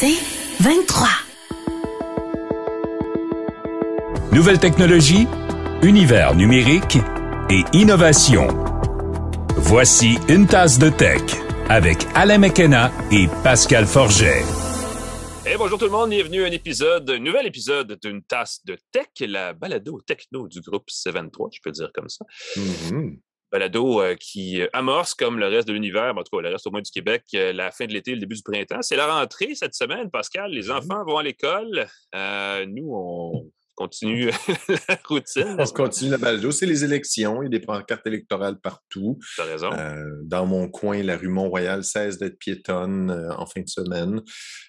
C'est 23. Nouvelles technologies, univers numérique et innovation. Voici une tasse de tech avec Alain McKenna et Pascal Forget. Hey, bonjour tout le monde, bienvenue à un nouvel épisode d'une tasse de tech, la balado techno du groupe C23, je peux dire comme ça. Balado qui amorce, comme le reste de l'univers, en tout cas le reste au moins du Québec, la fin de l'été, le début du printemps. C'est la rentrée cette semaine, Pascal. Les enfants vont à l'école. Nous, on continue la routine. On continue la balado. C'est les élections. Il y a des pancartes électorales partout. T'as raison. Dans mon coin, la rue Mont-Royal cesse d'être piétonne en fin de semaine.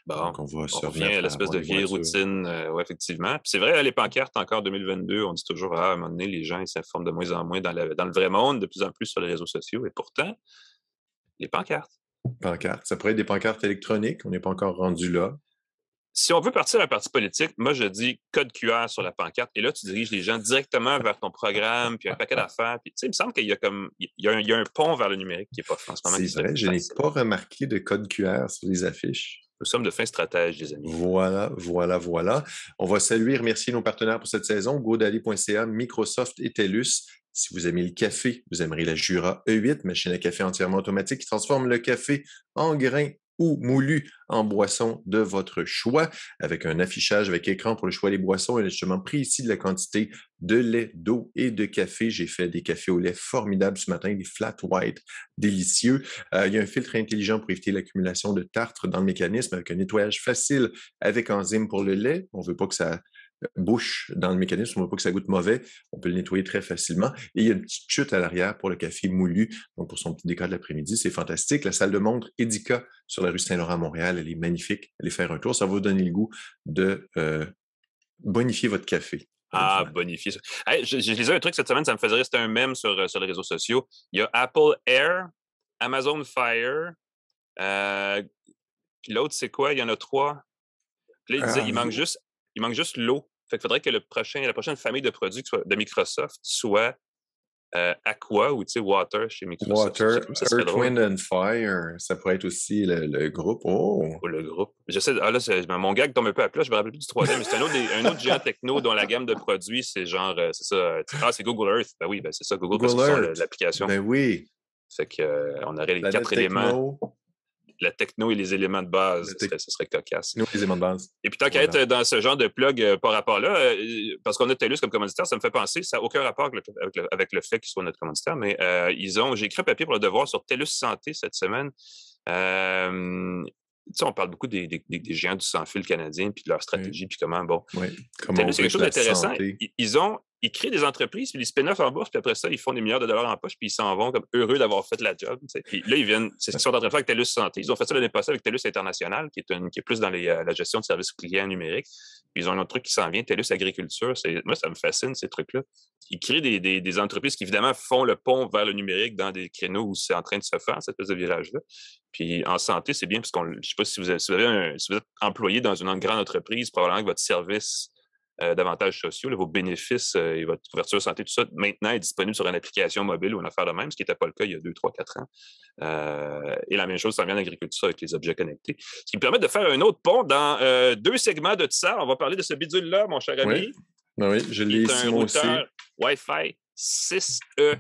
Bon, donc, on revient à l'espèce de vieille routine, effectivement. Puis c'est vrai, les pancartes, encore 2022, on dit toujours, à un moment donné, les gens ils s'informent de moins en moins dans le vrai monde, de plus en plus sur les réseaux sociaux. Et pourtant, les pancartes. Pancartes. Ça pourrait être des pancartes électroniques. On n'est pas encore rendu là. Si on veut partir d'un parti politique, moi, je dis code QR sur la pancarte. Et là, tu diriges les gens directement vers ton programme, puis un paquet d'affaires. Puis, tu sais, il me semble qu'il y a comme, il y a un pont vers le numérique qui n'est pas fait en ce moment. C'est vrai, je n'ai pas remarqué de code QR sur les affiches. Nous sommes de fins stratèges, les amis. Voilà. On va saluer et remercier nos partenaires pour cette saison, GoDaddy.ca, Microsoft et TELUS. Si vous aimez le café, vous aimerez la Jura E8, machine à café entièrement automatique qui transforme le café en grains ou moulu en boisson de votre choix, avec un affichage avec écran pour le choix des boissons et l'ajustement précis de la quantité de lait, d'eau et de café. J'ai fait des cafés au lait formidables ce matin, des flat white délicieux. Il y a un filtre intelligent pour éviter l'accumulation de tartre dans le mécanisme avec un nettoyage facile avec enzyme pour le lait. On ne veut pas que ça bouche dans le mécanisme, on ne veut pas que ça goûte mauvais, on peut le nettoyer très facilement. Et il y a une petite chute à l'arrière pour le café moulu, donc pour son petit déca de l'après-midi, c'est fantastique. La salle de montre Edica sur la rue Saint-Laurent à Montréal, elle est magnifique. Allez faire un tour, ça va vous donner le goût de bonifier votre café. Ah, bonifier ça. Hey, je lisais un truc cette semaine, ça me faisait rester un mème sur les réseaux sociaux. Il y a Apple Air, Amazon Fire, puis l'autre, c'est quoi? Il y en a 3. Puis là, il disait, il manque juste l'eau. Fait qu'il faudrait que la prochaine famille de produits de Microsoft soit Aqua ou Water chez Microsoft. Water, Earth, Wind and Fire, ça pourrait être aussi le groupe. Oh, le groupe. Je sais, mon gag tombe un peu à plat, je me rappelle plus du troisième, mais c'est un autre géant techno dont la gamme de produits, c'est genre, c'est ça. C'est Google Earth. Ben oui, c'est ça, Google parce que c'est l'application. Ben oui. Fait qu'on aurait les 4 éléments. La techno et les éléments de base, ce serait cocasse. Nous, les éléments de base. Et puis, tant qu'à être dans ce genre de plug par rapport-là, parce qu'on a TELUS comme commanditaire, ça me fait penser, ça n'a aucun rapport avec le fait qu'ils soient notre commanditaire, mais j'ai écrit un papier pour le devoir sur TELUS Santé cette semaine. On parle beaucoup des géants du sans-fil canadien, puis de leur stratégie, puis comment, bon. Oui. TELUS, c'est quelque chose d'intéressant. Ils créent des entreprises, puis les spin-offs en bourse, puis après ça, ils font des milliards de dollars en poche, puis ils s'en vont comme heureux d'avoir fait la job. T'sais. Puis là, c'est ce qu'ils sont en train de faire avec TELUS Santé. Ils ont fait ça l'année passée avec TELUS International, qui est plus dans la gestion de services clients numériques. Puis ils ont un autre truc qui s'en vient, TELUS Agriculture. Moi, ça me fascine, ces trucs-là. Ils créent des entreprises qui, évidemment, font le pont vers le numérique dans des créneaux où c'est en train de se faire, cette espèce de virage-là. Puis en santé, c'est bien, parce que je ne sais pas si vous êtes employé dans une grande entreprise, probablement que votre service d'avantages sociaux, là, vos bénéfices et votre couverture santé, tout ça, maintenant est disponible sur une application mobile ou une affaire de même, ce qui n'était pas le cas il y a 2, 3, 4 ans. Et la même chose, ça vient en agriculture avec les objets connectés. Ce qui me permet de faire un autre pont dans 2 segments de ça. On va parler de ce bidule-là, mon cher ami. Oui, je l'ai ici, moi aussi. Wi-Fi 6E.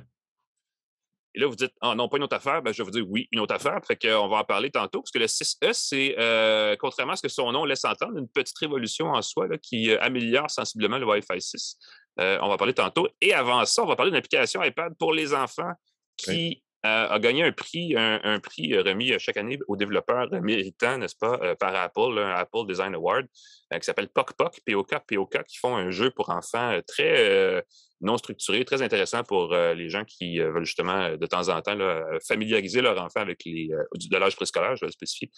Et là, vous dites, ah non, pas une autre affaire. Ben, je vais vous dire oui, une autre affaire. Fait qu'on va en parler tantôt, parce que le 6E, c'est, contrairement à ce que son nom laisse entendre, une petite révolution en soi là, qui améliore sensiblement le Wi-Fi 6. On va en parler tantôt. Et avant ça, on va parler d'une application iPad pour les enfants qui a gagné un prix remis chaque année aux développeurs méritants, n'est-ce pas, par Apple, un Apple Design Award, qui s'appelle POC, qui font un jeu pour enfants très non structuré, très intéressant pour les gens qui veulent justement de temps en temps là, familiariser leur enfant avec de l'âge préscolaire, je vais le spécifier,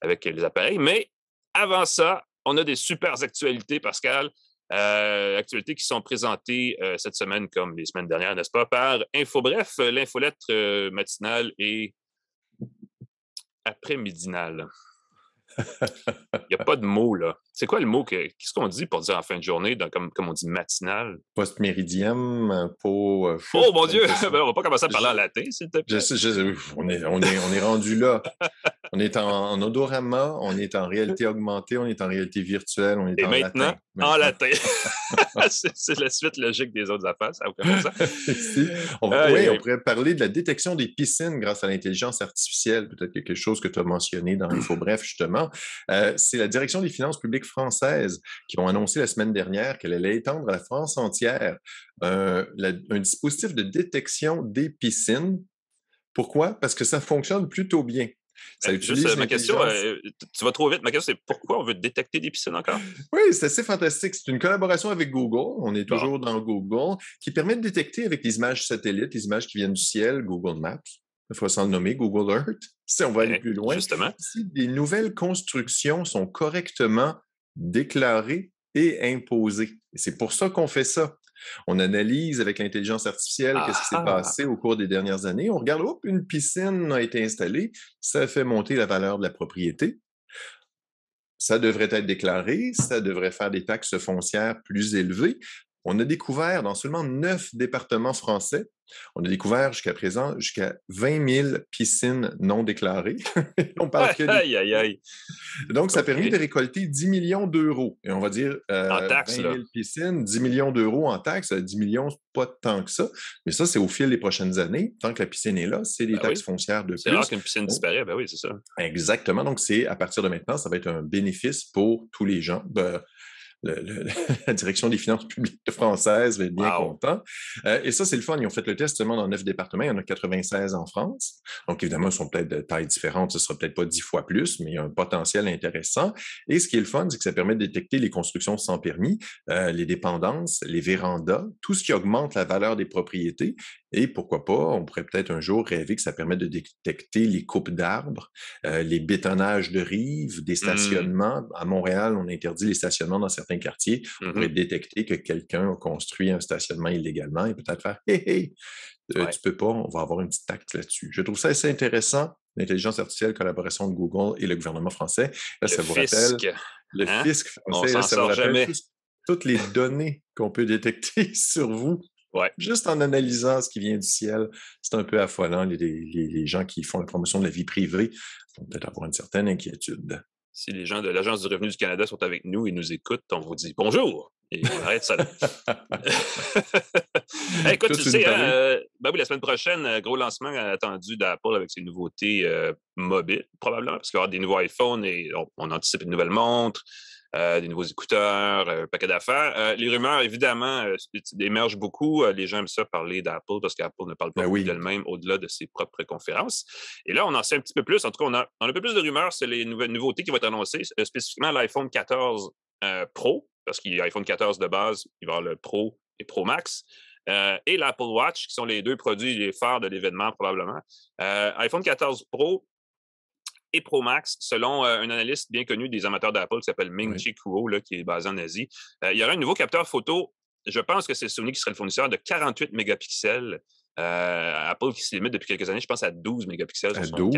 avec les appareils. Mais avant ça, on a des super actualités, Pascal. Actualités qui sont présentées cette semaine comme les semaines dernières, n'est-ce pas, par InfoBref, l'infolettre matinale et après-midinale. Il n'y a pas de mot, là. C'est quoi le mot? Qu'est-ce qu'on dit pour dire en fin de journée, comme on dit matinale? Post-méridiem, oh mon Dieu! On va pas commencer à parler en latin, s'il te plaît. On est rendu là. On est en odorama, on est en réalité augmentée, on est en réalité virtuelle, on est Et en maintenant, latin. en latin. C'est la suite logique des autres affaires, ça n'a aucun bon sens. Ici, on pourrait parler de la détection des piscines grâce à l'intelligence artificielle, peut-être quelque chose que tu as mentionné dans InfoBref, justement. C'est la Direction des finances publiques françaises qui ont annoncé la semaine dernière qu'elle allait étendre à la France entière un dispositif de détection des piscines. Pourquoi? Parce que ça fonctionne plutôt bien. Ça utilise juste ma question, tu vas trop vite. Ma question, c'est pourquoi on veut détecter des piscines encore? Oui, c'est assez fantastique. C'est une collaboration avec Google. On est toujours dans Google, qui permet de détecter avec les images satellites, les images qui viennent du ciel, Google Maps. Il faut s'en nommer Google Earth, si on va aller plus loin. Justement. Si des nouvelles constructions sont correctement déclarées et imposées. Et c'est pour ça qu'on fait ça. On analyse avec l'intelligence artificielle qu'est-ce qui s'est passé au cours des dernières années. On regarde, une piscine a été installée, ça fait monter la valeur de la propriété. Ça devrait être déclaré, ça devrait faire des taxes foncières plus élevées. On a découvert dans seulement 9 départements français, on a découvert jusqu'à présent jusqu'à 20 000 piscines non déclarées. On parle que aïe. Donc, ça a permis de récolter 10 millions d'euros. Et on va dire en taxes, 20 000 piscines, 10 millions d'euros en taxes. 10 millions, c'est pas tant que ça. Mais ça, c'est au fil des prochaines années. Tant que la piscine est là, c'est des taxes foncières de plus. C'est rare qu'une piscine disparaît. Ben oui, c'est ça. Exactement. Donc, c'est à partir de maintenant, ça va être un bénéfice pour tous les gens. La Direction des finances publiques françaises va être bien content. Et ça, c'est le fun. Ils ont fait le test seulement dans 9 départements. Il y en a 96 en France. Donc, évidemment, ils sont peut-être de taille différente. Ce ne sera peut-être pas 10 fois plus, mais il y a un potentiel intéressant. Et ce qui est le fun, c'est que ça permet de détecter les constructions sans permis, les dépendances, les vérandas, tout ce qui augmente la valeur des propriétés. Et pourquoi pas, on pourrait peut-être un jour rêver que ça permet de détecter les coupes d'arbres, les bétonnages de rives, des stationnements. À Montréal, on interdit les stationnements dans certains quartiers. On pourrait détecter que quelqu'un a construit un stationnement illégalement et peut-être faire « Hey, tu peux pas, on va avoir une petite taxe là-dessus ». Je trouve ça assez intéressant. L'intelligence artificielle, collaboration de Google et le gouvernement français. Là, ça vous rappelle le fisc français. Ça vous rappelle toutes les données qu'on peut détecter sur vous. Ouais. Juste en analysant ce qui vient du ciel, c'est un peu affolant. Les gens qui font la promotion de la vie privée vont peut-être avoir une certaine inquiétude. Si les gens de l'Agence du revenu du Canada sont avec nous et nous écoutent, on vous dit bonjour et on arrête ça là. Écoute, tu sais, oui, la semaine prochaine, gros lancement attendu d'Apple avec ses nouveautés mobiles, probablement, parce qu'il va y avoir des nouveaux iPhones et on anticipe une nouvelle montre. Des nouveaux écouteurs, un paquet d'affaires. Les rumeurs, évidemment, émergent beaucoup. Les gens aiment ça parler d'Apple parce qu'Apple ne parle pas d'elle-même au-delà de ses propres conférences. Et là, on en sait un petit peu plus. En tout cas, on a un peu plus de rumeurs sur les nouveautés qui vont être annoncées, spécifiquement l'iPhone 14 Pro, parce qu'il y a l'iPhone 14 de base, il va y avoir le Pro et Pro Max. Et l'Apple Watch, qui sont les deux produits les phares de l'événement probablement. iPhone 14 Pro et Pro Max, selon un analyste bien connu des amateurs d'Apple qui s'appelle Ming-Chi Kuo, qui est basé en Asie. Il y aura un nouveau capteur photo, je pense que c'est Sony qui serait le fournisseur, de 48 mégapixels. Apple qui se limite depuis quelques années, je pense, à 12 mégapixels. À 12?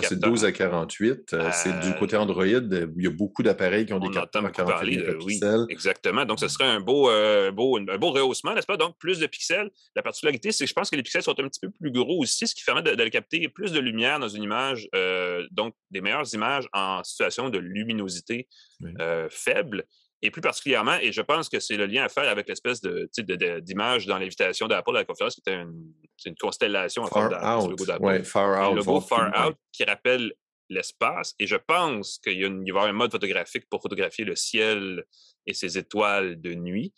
C'est 12 à 48. C'est du côté Android, il y a beaucoup d'appareils qui ont des capteurs à 48 mégapixels. Oui, exactement. Donc, ce serait un beau rehaussement, n'est-ce pas? Donc, plus de pixels. La particularité, c'est que je pense que les pixels sont un petit peu plus gros aussi, ce qui permet de capter plus de lumière dans une image, donc des meilleures images en situation de luminosité faible. Et plus particulièrement, et je pense que c'est le lien à faire avec l'espèce d'image dans l'invitation d'Apple à la conférence, qui était une constellation en forme d'Apple. Oui, Far Out. Le logo Far Out qui rappelle l'espace. Et je pense qu'il va y avoir un mode photographique pour photographier le ciel et ses étoiles de nuit.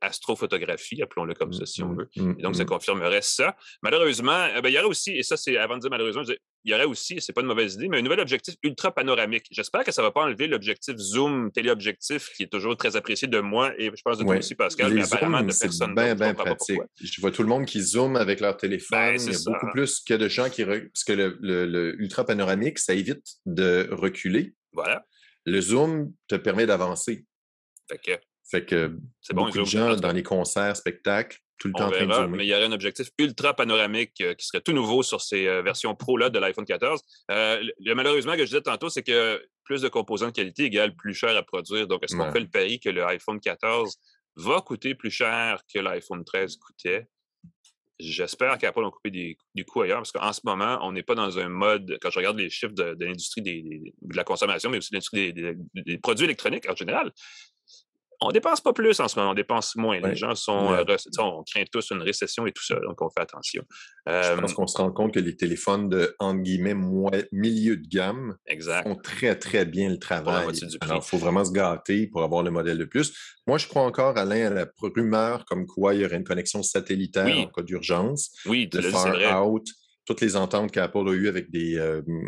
Astrophotographie, appelons-le comme ça si on veut. Et donc, ça confirmerait ça. Malheureusement, il y aurait aussi, et ça, c'est avant de dire malheureusement, il y aurait aussi, c'est pas une mauvaise idée, mais un nouvel objectif ultra panoramique. J'espère que ça ne va pas enlever l'objectif zoom téléobjectif qui est toujours très apprécié de moi et je pense de toi aussi, Pascal, mais apparemment de personne d'autre. C'est bien pratique. Je vois tout le monde qui zoome avec leur téléphone. Il y a beaucoup plus que de gens qui... Parce que le ultra panoramique, ça évite de reculer. Voilà. Le zoom te permet d'avancer. Fait que c'est bon, beaucoup de gens dans les concerts, spectacles, tout le temps en train de zoomer. Mais il y aurait un objectif ultra panoramique qui serait tout nouveau sur ces versions Pro-là de l'iPhone 14. Malheureusement, ce que je disais tantôt, c'est que plus de composants de qualité égale plus cher à produire. Donc, est-ce qu'on fait le pari que le iPhone 14 va coûter plus cher que l'iPhone 13 coûtait? J'espère qu'Apple a coupé des coûts ailleurs, parce qu'en ce moment, on n'est pas dans un mode, quand je regarde les chiffres de l'industrie de la consommation, mais aussi de l'industrie des produits électroniques en général, on ne dépense pas plus en ce moment, on dépense moins. Les gens sont, on craint tous une récession et tout ça, donc on fait attention. Je pense qu'on se rend compte que les téléphones de, entre guillemets, milieu de gamme font très, très bien le travail. Alors, il faut vraiment se gâter pour avoir le modèle de plus. Moi, je crois encore, Alain, à la rumeur comme quoi il y aurait une connexion satellitaire en cas d'urgence. Oui, le far out. Toutes les ententes qu'Apple a eues avec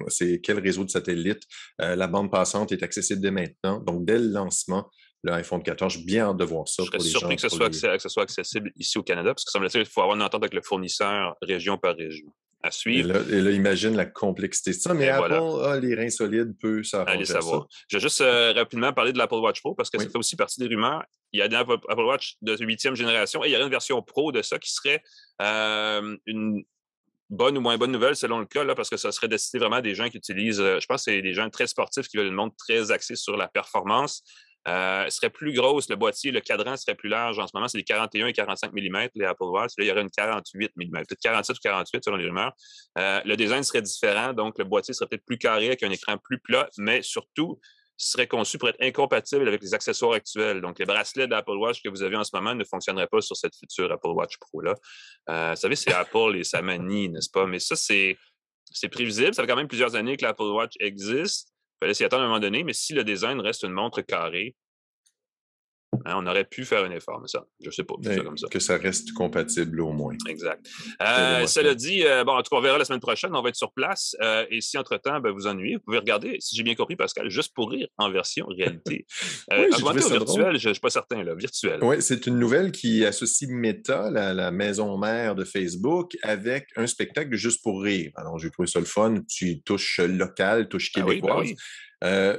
c'est quel réseau de satellites. La bande passante est accessible dès maintenant. Donc, dès le lancement, l'iPhone 14, j'ai bien hâte de voir ça. Je serais surpris que ce soit accessible ici au Canada, parce que ça me semble qu'il faut avoir une entente avec le fournisseur région par région. À suivre. Et là, imagine la complexité de ça. Mais Apple a les reins solides, peut s'arranger ça. Je vais juste rapidement parler de l'Apple Watch Pro, parce que ça fait aussi partie des rumeurs. Il y a des Apple Watch de 8e génération et il y aurait une version Pro de ça qui serait une bonne ou moins bonne nouvelle selon le cas, là, parce que ça serait destiné vraiment à des gens qui utilisent, je pense que c'est des gens très sportifs qui veulent une montre très axée sur la performance. Serait plus grosse, le boîtier, le cadran serait plus large. En ce moment, c'est des 41 et 45 mm, les Apple Watch. Là, il y aurait une 48 mm, peut-être 47 ou 48 selon les rumeurs. Le design serait différent, donc le boîtier serait peut-être plus carré avec un écran plus plat, mais surtout, serait conçu pour être incompatible avec les accessoires actuels. Donc, les bracelets d'Apple Watch que vous avez en ce moment ne fonctionneraient pas sur cette future Apple Watch Pro-là. Vous savez, c'est Apple et sa manie, n'est-ce pas? Mais ça, c'est prévisible. Ça fait quand même plusieurs années que l'Apple Watch existe. Il fallait s'y attendre à un moment donné, mais si le design reste une montre carrée, on aurait pu faire un effort, mais ça, je ne sais pas. Ça comme ça. Que ça reste compatible au moins. Exact. Cela dit, en tout cas, on verra la semaine prochaine, on va être sur place. Et si, entre-temps, vous ennuyez, vous pouvez regarder, si j'ai bien compris, Pascal, Juste pour rire en version réalité. Augmenté ou virtuel, je ne suis pas certain, là, virtuel. Oui, c'est une nouvelle qui associe Meta, la maison mère de Facebook, avec un spectacle de Juste pour rire. Alors, j'ai trouvé ça le fun. Tu touches local, touche québécoise.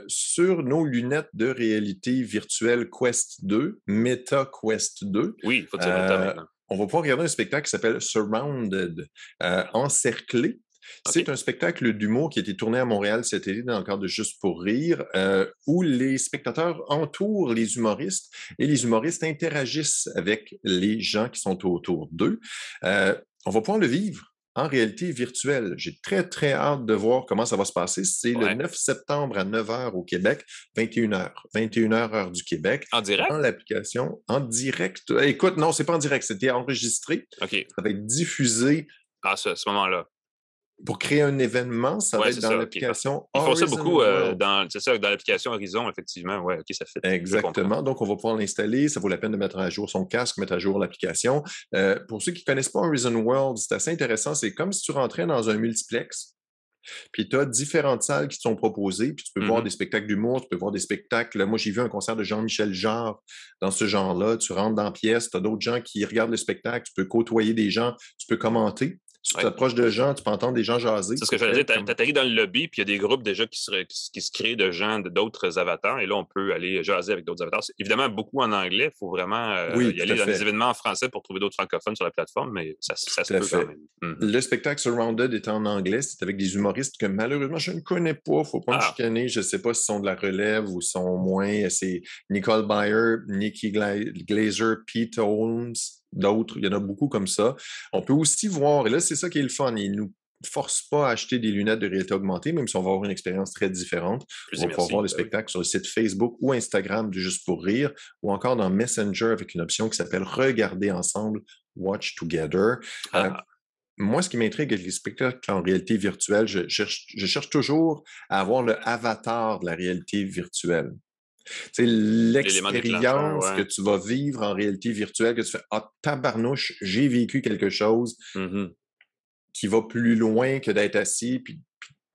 Sur nos lunettes de réalité virtuelle Quest 2, Meta Quest 2. Oui, il faut dire Meta maintenant. On va pouvoir regarder un spectacle qui s'appelle Surrounded, Encerclé. C'est un spectacle d'humour qui a été tourné à Montréal cet été dans le cadre de Juste pour rire, où les spectateurs entourent les humoristes et les humoristes interagissent avec les gens qui sont autour d'eux. On va pouvoir le vivre en réalité virtuelle. J'ai très, très hâte de voir comment ça va se passer. C'est le 9 septembre à 9h au Québec, 21h. 21h, heure du Québec. En direct? Dans l'application. En direct. Écoute, non, c'est pas en direct. C'était enregistré. OK. Ça va être diffusé. À ce moment-là. Pour créer un événement, ça va être dans l'application Ils font ça beaucoup dans l'application Horizon, effectivement. Oui, OK, ça fait. Exactement. Donc, on va pouvoir l'installer. Ça vaut la peine de mettre à jour son casque, mettre à jour l'application. Pour ceux qui ne connaissent pas Horizon World, c'est assez intéressant. C'est comme si tu rentrais dans un multiplex. Puis tu as différentes salles qui te sont proposées, puis tu peux voir des spectacles d'humour, tu peux voir des spectacles. Moi, j'ai vu un concert de Jean-Michel Jarre dans ce genre-là. Tu rentres dans la pièce, tu as d'autres gens qui regardent le spectacle, tu peux côtoyer des gens, tu peux commenter. Si tu t'approches de gens, tu peux entendre des gens jaser. C'est ce que je veux dire. Tu atterris dans le lobby, puis il y a des groupes déjà qui se créent de gens, d'autres avatars, et là, on peut aller jaser avec d'autres avatars. C'est évidemment beaucoup en anglais. Il faut vraiment y aller dans des événements en français pour trouver d'autres francophones sur la plateforme, mais ça se peut quand même. Le spectacle Surrounded est en anglais. C'est avec des humoristes que malheureusement, je ne connais pas. Il ne faut pas me chicaner. Je ne sais pas s'ils sont de la relève ou sont moins. C'est Nicole Byer, Nikki Glaser, Pete Holmes. D'autres, il y en a beaucoup comme ça. On peut aussi voir, et là, c'est ça qui est le fun, ils ne nous forcent pas à acheter des lunettes de réalité augmentée, même si on va avoir une expérience très différente. On va pouvoir voir les spectacles sur le site Facebook ou Instagram de Juste pour rire, ou encore dans Messenger avec une option qui s'appelle Regarder ensemble, Watch Together. Moi, ce qui m'intrigue avec les spectacles en réalité virtuelle, je cherche toujours à avoir le avatar de la réalité virtuelle. C'est l'expérience que tu vas vivre en réalité virtuelle, que tu fais « Ah, tabarnouche, j'ai vécu quelque chose qui va plus loin que d'être assis puis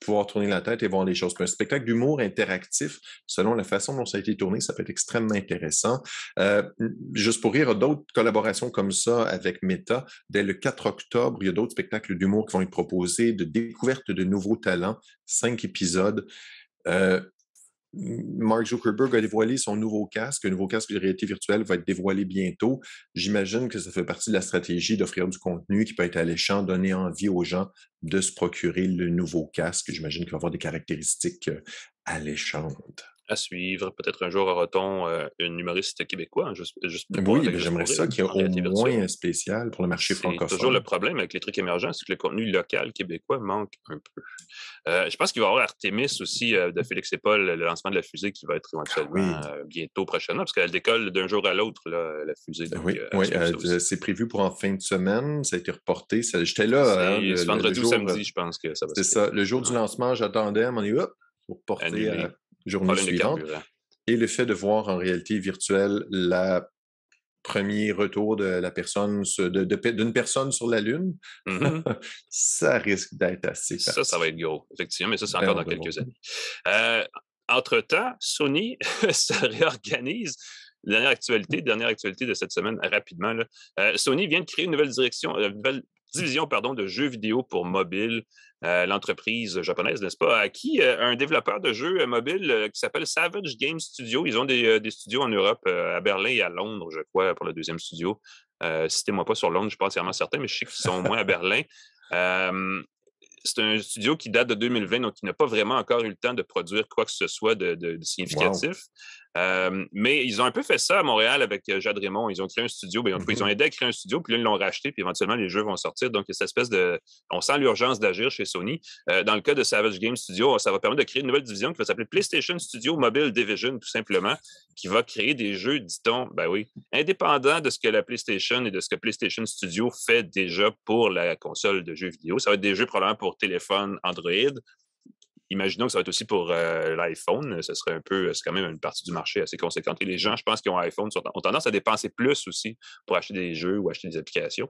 pouvoir tourner la tête et voir les choses. » Puis un spectacle d'humour interactif, selon la façon dont ça a été tourné, ça peut être extrêmement intéressant. Juste pour rire, il y a d'autres collaborations comme ça avec Meta. Dès le 4 octobre, il y a d'autres spectacles d'humour qui vont être proposés, de découverte de nouveaux talents, 5 épisodes. Mark Zuckerberg a dévoilé son nouveau casque. Un nouveau casque de réalité virtuelle va être dévoilé bientôt. J'imagine que ça fait partie de la stratégie d'offrir du contenu qui peut être alléchant, donner envie aux gens de se procurer le nouveau casque. J'imagine qu'il va avoir des caractéristiques alléchantes. À suivre. Peut-être un jour aura-t-on une humoriste québécois, hein, juste pour Oui, avec Juste j'aimerais pour ça rire, qu'il y ait en au réalité moins virtuelle. un spécial pour le marché C'est toujours le francophone. problème avec les trucs émergents, c'est que le contenu local québécois manque un peu. Je pense qu'il va y avoir Artemis aussi de Félix et Paul, le lancement de la fusée qui va être éventuellement Oui, bientôt prochainement, parce qu'elle décolle d'un jour à l'autre, là, la fusée. Donc, oui, à oui. suivre ça aussi. C'est prévu pour en fin de semaine. Ça a été reporté. J'étais là, hein, C'est le vendredi ou jour. samedi, je pense que ça va C'est se faire. ça. Le jour du Ouais. lancement, j'attendais, on est hop, pour reporter à la Annulé. journée Problème de suivante. carburant. Et le fait de voir en réalité virtuelle la premier retour de la personne, d'une personne sur la Lune, Mhm. ça risque d'être assez Ça va être particulier. gros, effectivement, mais ça, c'est Ben, encore on dans va voir. quelques années. Euh, Entre-temps, Sony se réorganise. Dernière actualité de cette semaine, rapidement. Là. Sony vient de créer une nouvelle nouvelle division pardon, de jeux vidéo pour mobile. L'entreprise japonaise, n'est-ce pas, a acquis un développeur de jeux mobile qui s'appelle Savage Game Studio. Ils ont des studios en Europe, à Berlin et à Londres, je crois, pour le deuxième studio. Citez-moi pas sur Londres, je ne suis pas entièrement certain, mais je sais qu'ils sont au moins à Berlin. C'est un studio qui date de 2020, donc qui n'a pas vraiment encore eu le temps de produire quoi que ce soit de significatif. Wow. Mais ils ont un peu fait ça à Montréal avec Jade Raymond. Ils ont créé un studio, bien, ils ont aidé à créer un studio, puis là, ils l'ont racheté, puis éventuellement, les jeux vont sortir. Donc, il y a cette espèce de... On sent l'urgence d'agir chez Sony. Dans le cas de Savage Game Studio, ça va permettre de créer une nouvelle division qui va s'appeler PlayStation Studio Mobile Division, tout simplement, qui va créer des jeux, dit-on, ben oui, indépendants de ce que la PlayStation et de ce que PlayStation Studio fait déjà pour la console de jeux vidéo. Ça va être des jeux probablement pour téléphone Android. Imaginons que ça va être aussi pour l'iPhone. Ce serait c'est quand même une partie du marché assez conséquente. Et les gens, je pense, qui ont un iPhone ont tendance à dépenser plus aussi pour acheter des jeux ou acheter des applications.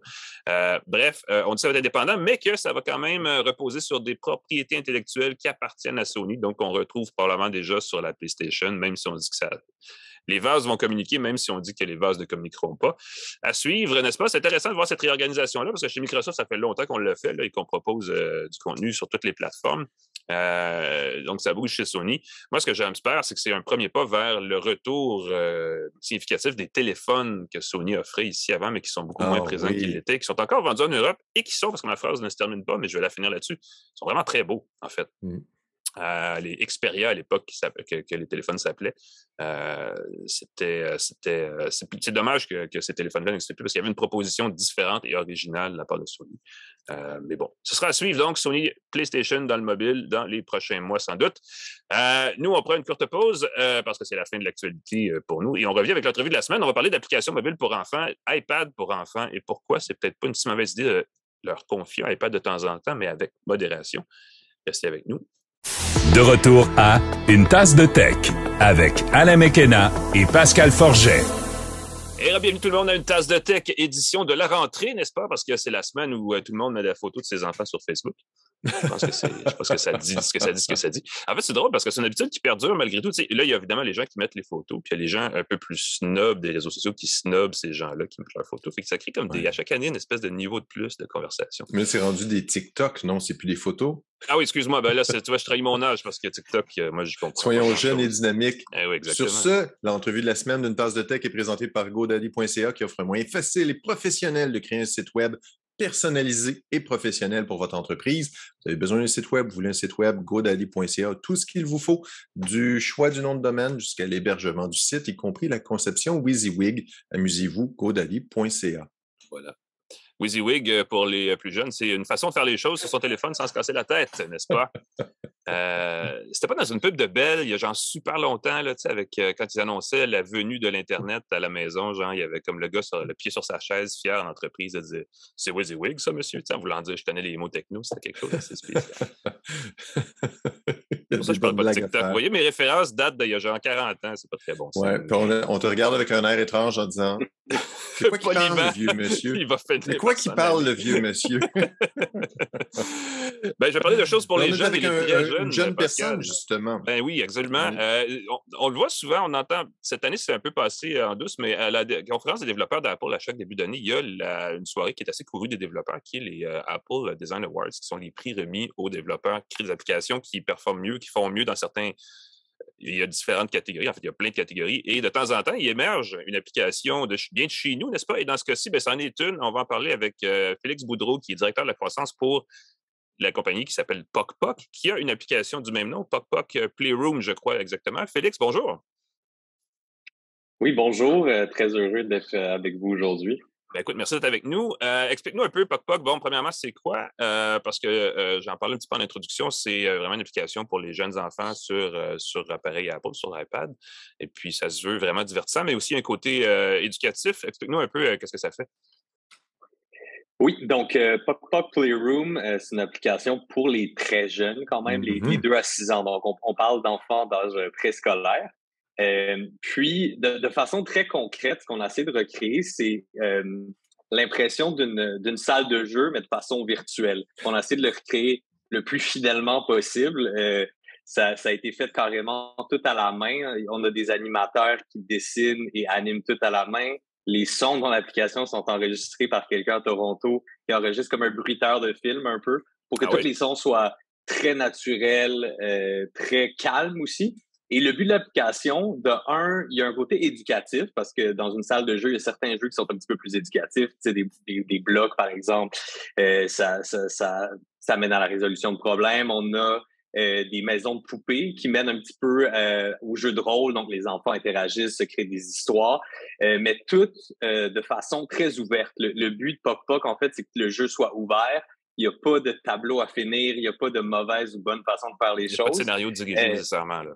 Bref, on dit que ça va être indépendant, mais que ça va quand même reposer sur des propriétés intellectuelles qui appartiennent à Sony. Donc, on retrouve probablement déjà sur la PlayStation, même si on dit que ça... Les vases vont communiquer, même si on dit que les vases ne communiqueront pas. À suivre, n'est-ce pas? C'est intéressant de voir cette réorganisation-là, parce que chez Microsoft, ça fait longtemps qu'on le fait là, et qu'on propose du contenu sur toutes les plateformes. Donc, ça bouge chez Sony. Moi, ce que j'espère, c'est que c'est un premier pas vers le retour significatif des téléphones que Sony offrait ici avant, mais qui sont beaucoup moins présents qu'ils l'étaient, qui sont encore vendus en Europe et qui sont, parce que ma phrase ne se termine pas, mais je vais la finir là-dessus, sont vraiment très beaux, en fait. Les Xperia à l'époque que les téléphones s'appelaient. C'est dommage que ces téléphones-là n'existaient plus parce qu'il y avait une proposition différente et originale de la part de Sony. Mais bon, ce sera à suivre donc Sony PlayStation dans le mobile dans les prochains mois sans doute. Nous, on prend une courte pause parce que c'est la fin de l'actualité pour nous et on revient avec l'entrevue de la semaine. On va parler d'applications mobiles pour enfants, iPad pour enfants et pourquoi c'est peut-être pas une si mauvaise idée de leur confier un iPad de temps en temps, mais avec modération. Restez avec nous. De retour à Une tasse de tech avec Alain McKenna et Pascal Forget. Et bienvenue tout le monde à Une tasse de tech, édition de la rentrée, n'est-ce pas? Parce que c'est la semaine où tout le monde met la photo de ses enfants sur Facebook. Je pense que ça dit ce que ça dit. En fait, c'est drôle parce que c'est une habitude qui perdure malgré tout. Là, il y a évidemment les gens qui mettent les photos, puis il y a les gens un peu plus snobs des réseaux sociaux qui snobent ces gens-là qui mettent leurs photos. Fait que ça crée comme à chaque année une espèce de niveau de plus de conversation. Mais c'est rendu des TikTok, non? C'est plus des photos. Ah oui, excuse-moi. Ben là, tu vois, je trahis mon âge parce que TikTok, moi, j'y comprends. Soyons jeunes et dynamiques. Oui, exactement. Sur ce, l'entrevue de la semaine d'une tasse de tech est présentée par GoDaddy.ca qui offre un moyen facile et professionnel de créer un site web personnalisé et professionnel pour votre entreprise. Vous avez besoin d'un site web, vous voulez un site web, GoDaddy.ca, tout ce qu'il vous faut, du choix du nom de domaine jusqu'à l'hébergement du site, y compris la conception WYSIWYG. Amusez-vous, GoDaddy.ca. Voilà. WYSIWYG, pour les plus jeunes, c'est une façon de faire les choses sur son téléphone sans se casser la tête, n'est-ce pas? C'était pas dans une pub de Bell, il y a genre super longtemps, là, quand ils annonçaient la venue de l'Internet à la maison, genre, il y avait comme le gars le pied sur sa chaise, fier en entreprise, de dire « C'est WYSIWYG, ça, monsieur? » En voulant dire « Je connais les mots techno », c'était quelque chose d'assez spécial. Pour ça, je parle pas de TikTok. Vous voyez, mes références datent d'il y a genre 40 ans, c'est pas très bon. Ouais, on te regarde avec un air étrange en disant « C'est quoi qui parle, le vieux monsieur? » C'est quoi qui parle, le vieux monsieur? Ben, je vais parler de choses pour les jeunes et les très jeunes. Une jeune personne, justement. Ben oui, absolument. On le voit souvent, on entend, cette année, c'est un peu passé en douce, mais à la conférence des développeurs d'Apple à chaque début d'année, il y a une soirée qui est assez courue des développeurs, qui est les Apple Design Awards, qui sont les prix remis aux développeurs qui créent des applications qui performent mieux, qui font mieux dans certains... Il y a différentes catégories. En fait, il y a plein de catégories. Et de temps en temps, il émerge une application bien de chez nous, n'est-ce pas? Et dans ce cas-ci, ben, c'en est une. On va en parler avec Félix Boudreau, qui est directeur de la croissance pour la compagnie qui s'appelle PocPoc, qui a une application du même nom, PocPoc Playroom, je crois exactement. Félix, bonjour. Oui, bonjour. Très heureux d'être avec vous aujourd'hui. Ben écoute, merci d'être avec nous. Explique-nous un peu, PocPoc. Bon, premièrement, c'est quoi? Parce que j'en parlais un petit peu en introduction, c'est vraiment une application pour les jeunes enfants sur appareil Apple, sur l'iPad. Et puis, ça se veut vraiment divertissant, mais aussi un côté éducatif. Explique-nous un peu qu'est-ce que ça fait. Oui, donc PocPoc Playroom, c'est une application pour les très jeunes quand même, les 2 à 6 ans. Donc, on parle d'enfants d'âge préscolaire. Puis, de façon très concrète, ce qu'on a essayé de recréer, c'est l'impression d'une salle de jeu, mais de façon virtuelle. On a essayé de le recréer le plus fidèlement possible. Ça a été fait carrément tout à la main. On a des animateurs qui dessinent et animent tout à la main. Les sons dans l'application sont enregistrés par quelqu'un à Toronto qui enregistre comme un bruiteur de film un peu pour que tous les sons soient très naturels, très calmes aussi. Et le but de l'application, de un, il y a un côté éducatif parce que dans une salle de jeu, il y a certains jeux qui sont un petit peu plus éducatifs. Tu sais, des blocs, par exemple, ça mène à la résolution de problèmes. On a des maisons de poupées qui mènent un petit peu au jeu de rôle. Donc, les enfants interagissent, se créent des histoires, mais toutes de façon très ouverte. Le but de PocPoc, en fait, c'est que le jeu soit ouvert. Il n'y a pas de tableau à finir. Il n'y a pas de mauvaise ou bonne façon de faire les choses. Il n'y a pas de scénario dirigé nécessairement, là.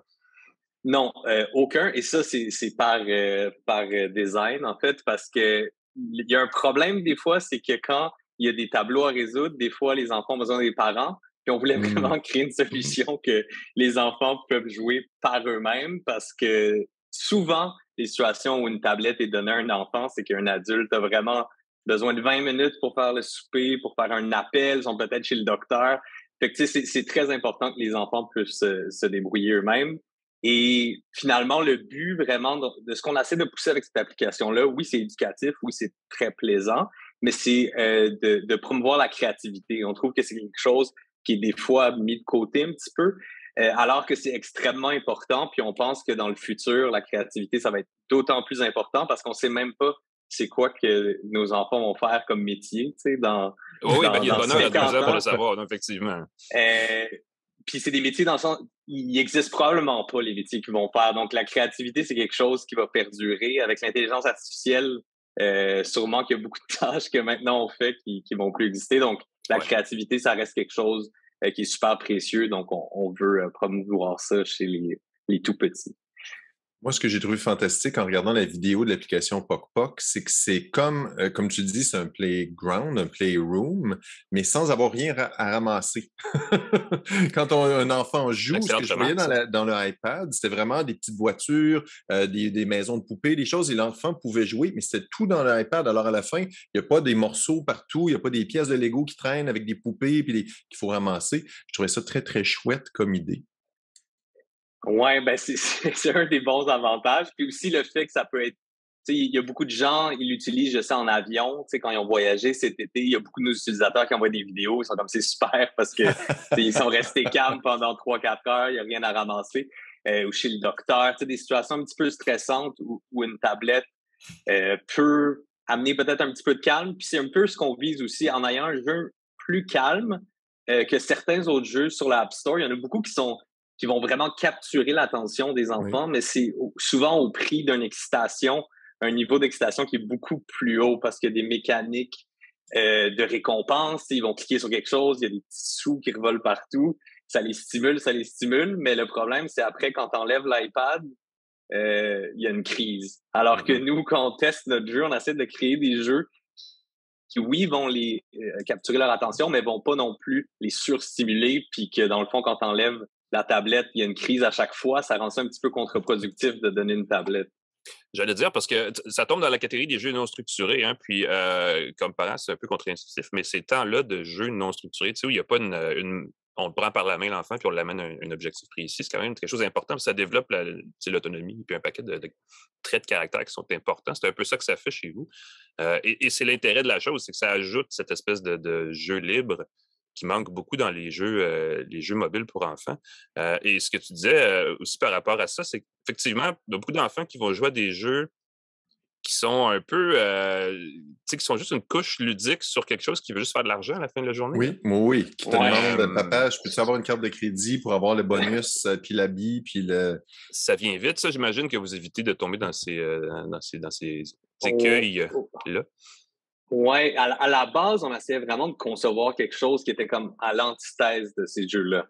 Non, aucun. Et ça, c'est par design, en fait, parce que il y a un problème des fois, c'est que quand il y a des tableaux à résoudre, des fois, les enfants ont besoin des parents. Puis on voulait vraiment créer une solution que les enfants peuvent jouer par eux-mêmes parce que souvent, les situations où une tablette est donnée à un enfant, c'est qu'un adulte a vraiment besoin de 20 minutes pour faire le souper, pour faire un appel, ils sont peut-être chez le docteur. Fait que, tu sais, c'est très important que les enfants puissent se débrouiller eux-mêmes. Et finalement, le but vraiment de ce qu'on essaie de pousser avec cette application-là, oui, c'est éducatif, oui, c'est très plaisant, mais c'est de promouvoir la créativité. On trouve que c'est quelque chose qui est des fois mis de côté un petit peu, alors que c'est extrêmement important. Puis on pense que dans le futur, la créativité, ça va être d'autant plus important parce qu'on sait même pas c'est quoi que nos enfants vont faire comme métier, tu sais, dans oui, ben, il y a de bonheur à 12 ans pour le savoir, effectivement. Puis c'est des métiers dans le sens, il n'existe probablement pas les métiers qu'ils vont faire. Donc, la créativité, c'est quelque chose qui va perdurer. Avec l'intelligence artificielle, sûrement qu'il y a beaucoup de tâches que maintenant on fait qui vont plus exister. Donc, la créativité, ça reste quelque chose qui est super précieux. Donc, on veut promouvoir ça chez les tout petits. Moi, ce que j'ai trouvé fantastique en regardant la vidéo de l'application PocPoc, c'est que c'est comme tu dis, c'est un playground, un playroom, mais sans avoir rien à ramasser. Quand un enfant joue, ce que je voyais dans le iPad, c'était vraiment des petites voitures, des maisons de poupées, des choses, et l'enfant pouvait jouer, mais c'était tout dans l'iPad. Alors, à la fin, il n'y a pas des morceaux partout, il n'y a pas des pièces de Lego qui traînent avec des poupées qu'il faut ramasser. Je trouvais ça très, très chouette comme idée. Ouais, ben c'est un des bons avantages. Puis aussi le fait que ça peut être, tu sais, il y a beaucoup de gens, ils l'utilisent, je sais, en avion, tu sais, quand ils ont voyagé cet été, il y a beaucoup de nos utilisateurs qui envoient des vidéos, ils sont comme c'est super parce que ils sont restés calmes pendant 3-4 heures, il n'y a rien à ramasser. Ou chez le docteur, tu sais, des situations un petit peu stressantes où une tablette peut amener peut-être un petit peu de calme. Puis c'est un peu ce qu'on vise aussi en ayant un jeu plus calme que certains autres jeux sur l'App Store. Il y en a beaucoup qui vont vraiment capturer l'attention des enfants, mais c'est souvent au prix d'une excitation, un niveau d'excitation qui est beaucoup plus haut parce qu'il y a des mécaniques de récompense. Ils vont cliquer sur quelque chose, il y a des petits sous qui revolent partout. Ça les stimule, mais le problème, c'est après, quand tu enlèves l'iPad, il y a une crise. Alors que nous, quand on teste notre jeu, on essaie de créer des jeux qui, oui, vont les capturer leur attention, mais vont pas non plus les surstimuler, puis que dans le fond, quand tu enlèves la tablette, il y a une crise à chaque fois, ça rend ça un petit peu contre-productif de donner une tablette. J'allais dire, parce que ça tombe dans la catégorie des jeux non structurés, hein, puis comme parent, c'est un peu contre-intuitif, mais ces temps-là de jeux non structurés, tu sais, où il n'y a pas on le prend par la main, l'enfant, puis on l'amène à un objectif précis, c'est quand même quelque chose d'important, puis ça développe l'autonomie, puis un paquet de traits de caractère qui sont importants. C'est un peu ça que ça fait chez vous. Et c'est l'intérêt de la chose, c'est que ça ajoute cette espèce de jeu libre qui manque beaucoup dans les jeux mobiles pour enfants. Et ce que tu disais aussi par rapport à ça, c'est qu'effectivement, il y a beaucoup d'enfants qui vont jouer à des jeux qui sont un peu, qui sont juste une couche ludique sur quelque chose qui veut juste faire de l'argent à la fin de la journée. Oui. Qui te demande, papa, je peux-tu avoir une carte de crédit pour avoir le bonus, puis l'habit, puis le... Ça vient vite, ça. J'imagine que vous évitez de tomber dans ces écueils-là. Oui, à la base, on essayait vraiment de concevoir quelque chose qui était comme à l'antithèse de ces jeux-là.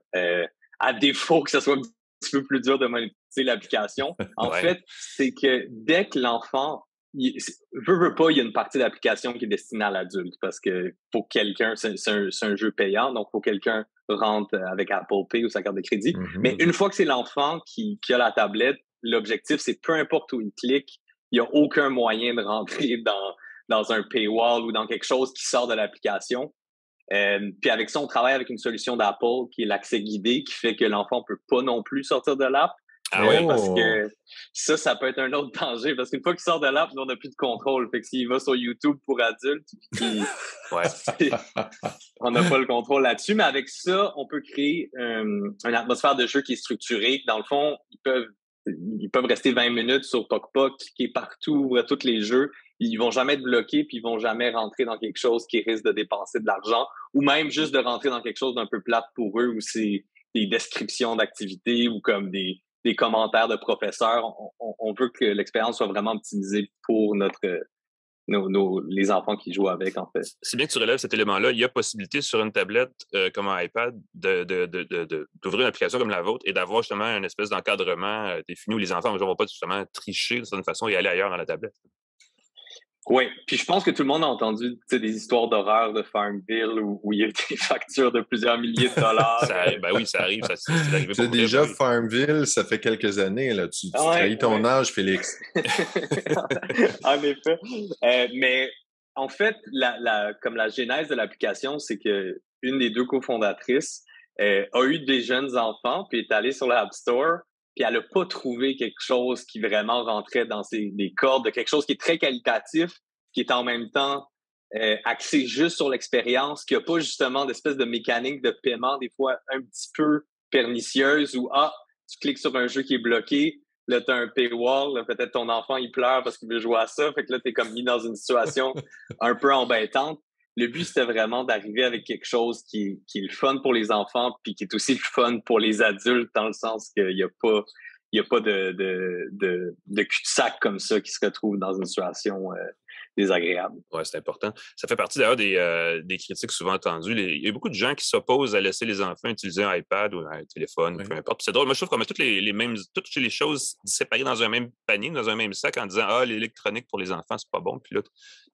À défaut que ce soit un petit peu plus dur de monétiser l'application. En fait, c'est que dès que l'enfant veut pas, il y a une partie de l'application qui est destinée à l'adulte parce que faut que quelqu'un, c'est un jeu payant, donc faut que quelqu'un rentre avec Apple Pay ou sa carte de crédit. Mais une fois que c'est l'enfant qui a la tablette, l'objectif, c'est peu importe où il clique, il n'y a aucun moyen de rentrer dans un paywall ou dans quelque chose qui sort de l'application. Puis avec ça, on travaille avec une solution d'Apple qui est l'accès guidé, qui fait que l'enfant peut pas non plus sortir de l'app. Parce que ça peut être un autre danger. Parce qu'une fois qu'il sort de l'app, on n'a plus de contrôle. Fait que s'il va sur YouTube pour adultes, on n'a pas le contrôle là-dessus. Mais avec ça, on peut créer une atmosphère de jeu qui est structurée. Dans le fond, ils peuvent rester 20 minutes sur Pok, cliquer partout, ouvrir tous les jeux. Ils vont jamais être bloqués, puis ils vont jamais rentrer dans quelque chose qui risque de dépenser de l'argent, ou même juste de rentrer dans quelque chose d'un peu plate pour eux, où c'est des descriptions d'activités ou comme des commentaires de professeurs. On veut que l'expérience soit vraiment optimisée pour les enfants qui jouent avec, en fait. C'est bien que tu relèves cet élément-là. Il y a possibilité sur une tablette comme un iPad d'ouvrir une application comme la vôtre et d'avoir justement une espèce d'encadrement défini où les enfants ne vont pas justement tricher de certaine façon et aller ailleurs dans la tablette. Oui, puis je pense que tout le monde a entendu des histoires d'horreur de Farmville où il y a des factures de plusieurs milliers de dollars. Ça arrive. C'est arrivé c'est déjà Farmville, ça fait quelques années. Là. Tu trahis ton âge, Félix. En effet. Mais en fait, comme la genèse de l'application, c'est que une des deux cofondatrices a eu des jeunes enfants, puis est allée sur l'App Store, puis elle n'a pas trouvé quelque chose qui vraiment rentrait dans des cordes de quelque chose qui est très qualitatif, qui est en même temps axé juste sur l'expérience, qui n'a pas justement d'espèce de mécanique de paiement, des fois un petit peu pernicieuse, où tu cliques sur un jeu qui est bloqué, là, tu as un paywall, là, peut-être ton enfant, il pleure parce qu'il veut jouer à ça, fait que là, tu es comme mis dans une situation un peu embêtante. Le but, c'était vraiment d'arriver avec quelque chose qui est le fun pour les enfants puis qui est aussi le fun pour les adultes dans le sens qu'il n'y a pas de cul-de-sac comme ça qui se retrouve dans une situation désagréable. Oui, c'est important. Ça fait partie d'ailleurs des critiques souvent entendues. Il y a beaucoup de gens qui s'opposent à laisser les enfants utiliser un iPad ou un téléphone, peu importe. Puis c'est drôle. Moi, je trouve qu'on met toutes les choses séparées dans un même panier, dans un même sac en disant l'électronique pour les enfants, c'est pas bon. Puis là,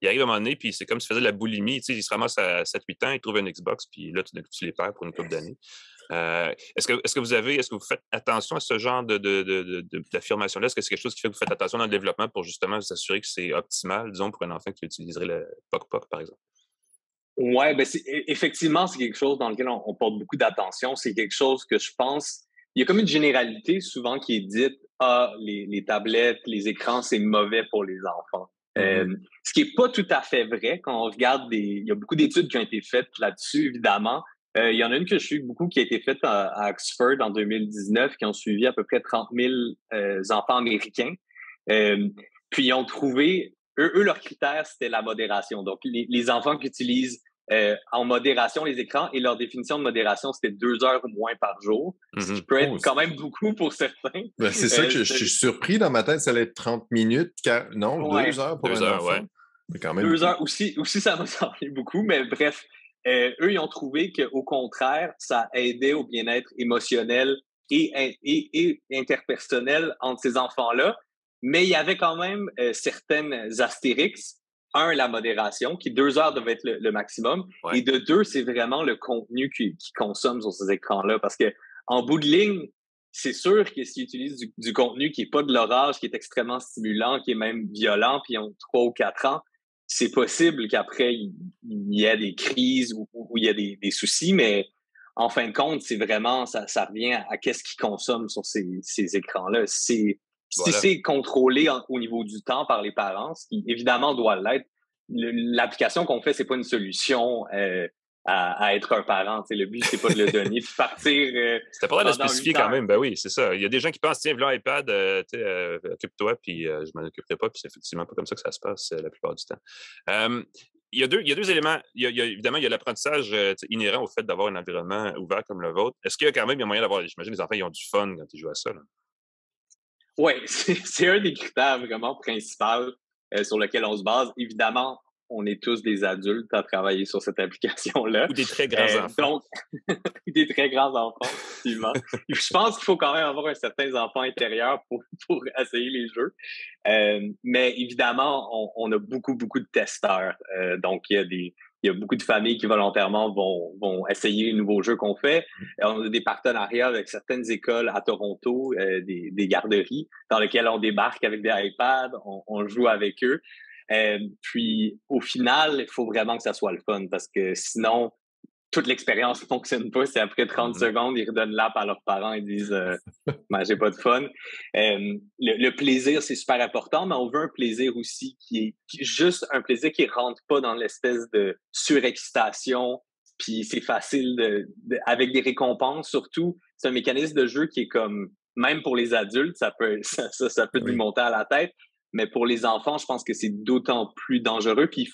il arrive à un moment donné, puis c'est comme s'il faisait de la boulimie. Tu sais, il se ramasse à 7-8 ans, il trouve un Xbox, puis là, tu les perds pour une couple d'années. Est-ce que vous faites attention à ce genre d'affirmation-là? Est-ce que c'est quelque chose qui fait que vous faites attention dans le développement pour justement vous assurer que c'est optimal, disons, pour un enfant qui utiliserait le Pok, par exemple? Oui, effectivement, c'est quelque chose dans lequel on porte beaucoup d'attention. C'est quelque chose que je pense, il y a comme une généralité souvent qui est dite, les tablettes, les écrans, c'est mauvais pour les enfants. Ce qui est pas tout à fait vrai quand on regarde il y a beaucoup d'études qui ont été faites là-dessus, évidemment. Il y en a une que je suis beaucoup qui a été faite à Oxford en 2019, qui ont suivi à peu près 30 000 enfants américains. Puis ils ont trouvé, eux leur critère, c'était la modération. Donc, les enfants qui utilisent en modération les écrans, et leur définition de modération, c'était 2 heures ou moins par jour, ce qui peut être quand même beaucoup pour certains. C'est ça que je suis surpris dans ma tête, ça allait être 30 minutes, 2 heures pour un enfant. Ouais. Mais quand même 2 heures aussi, ça m'a semblé beaucoup, mais bref. Eux, ils ont trouvé qu'au contraire, ça aidait au bien-être émotionnel et interpersonnel entre ces enfants-là. Mais il y avait quand même certaines astérix. 1, la modération, qui 2 heures devait être le maximum. Ouais. Et de 2, c'est vraiment le contenu qu'ils consomment sur ces écrans-là. Parce que en bout de ligne, c'est sûr que s'ils utilisent du contenu qui n'est pas de l'orage, qui est extrêmement stimulant, qui est même violent, puis ils ont 3 ou 4 ans, c'est possible qu'après, il y ait des crises ou il y a des soucis, mais en fin de compte, c'est vraiment, ça revient à qu'est-ce qu'ils consomment sur ces écrans-là. Si c'est contrôlé au niveau du temps par les parents, ce qui évidemment doit l'être, l'application qu'on fait, c'est pas une solution à être un parent. Le but, c'est pas de le donner, de partir. C'est important de le spécifier quand même. Ben oui, c'est ça. Il y a des gens qui pensent, tiens, voilà l'iPad, occupe-toi, puis je m'en occuperai pas, puis c'est effectivement pas comme ça que ça se passe la plupart du temps. Il y a deux éléments. Évidemment, il y a l'apprentissage inhérent au fait d'avoir un environnement ouvert comme le vôtre. Est-ce qu'il y a quand même moyen d'avoir, j'imagine, les enfants, ils ont du fun quand ils jouent à ça? Oui, c'est un des critères vraiment principaux sur lequel on se base. Évidemment, on est tous des adultes à travailler sur cette application-là. Ou des très grands enfants. Donc, des très grands enfants, effectivement. Je pense qu'il faut quand même avoir un certain enfant intérieur pour essayer les jeux. Mais évidemment, on a beaucoup de testeurs. Donc, il y a beaucoup de familles qui volontairement vont essayer les nouveaux jeux qu'on fait. On a des partenariats avec certaines écoles à Toronto, des garderies, dans lesquelles on débarque avec des iPads, on joue avec eux. Puis, au final, il faut vraiment que ça soit le fun parce que sinon, toute l'expérience ne fonctionne pas. C'est après 30 secondes, ils redonnent l'app à leurs parents et disent ben, j'ai pas de fun. Le plaisir, c'est super important, mais on veut un plaisir aussi qui est juste un plaisir qui rentre pas dans l'espèce de surexcitation. Puis c'est facile avec des récompenses surtout. C'est un mécanisme de jeu qui est comme, même pour les adultes, ça peut nous monter à la tête. Mais pour les enfants, je pense que c'est d'autant plus dangereux. Puis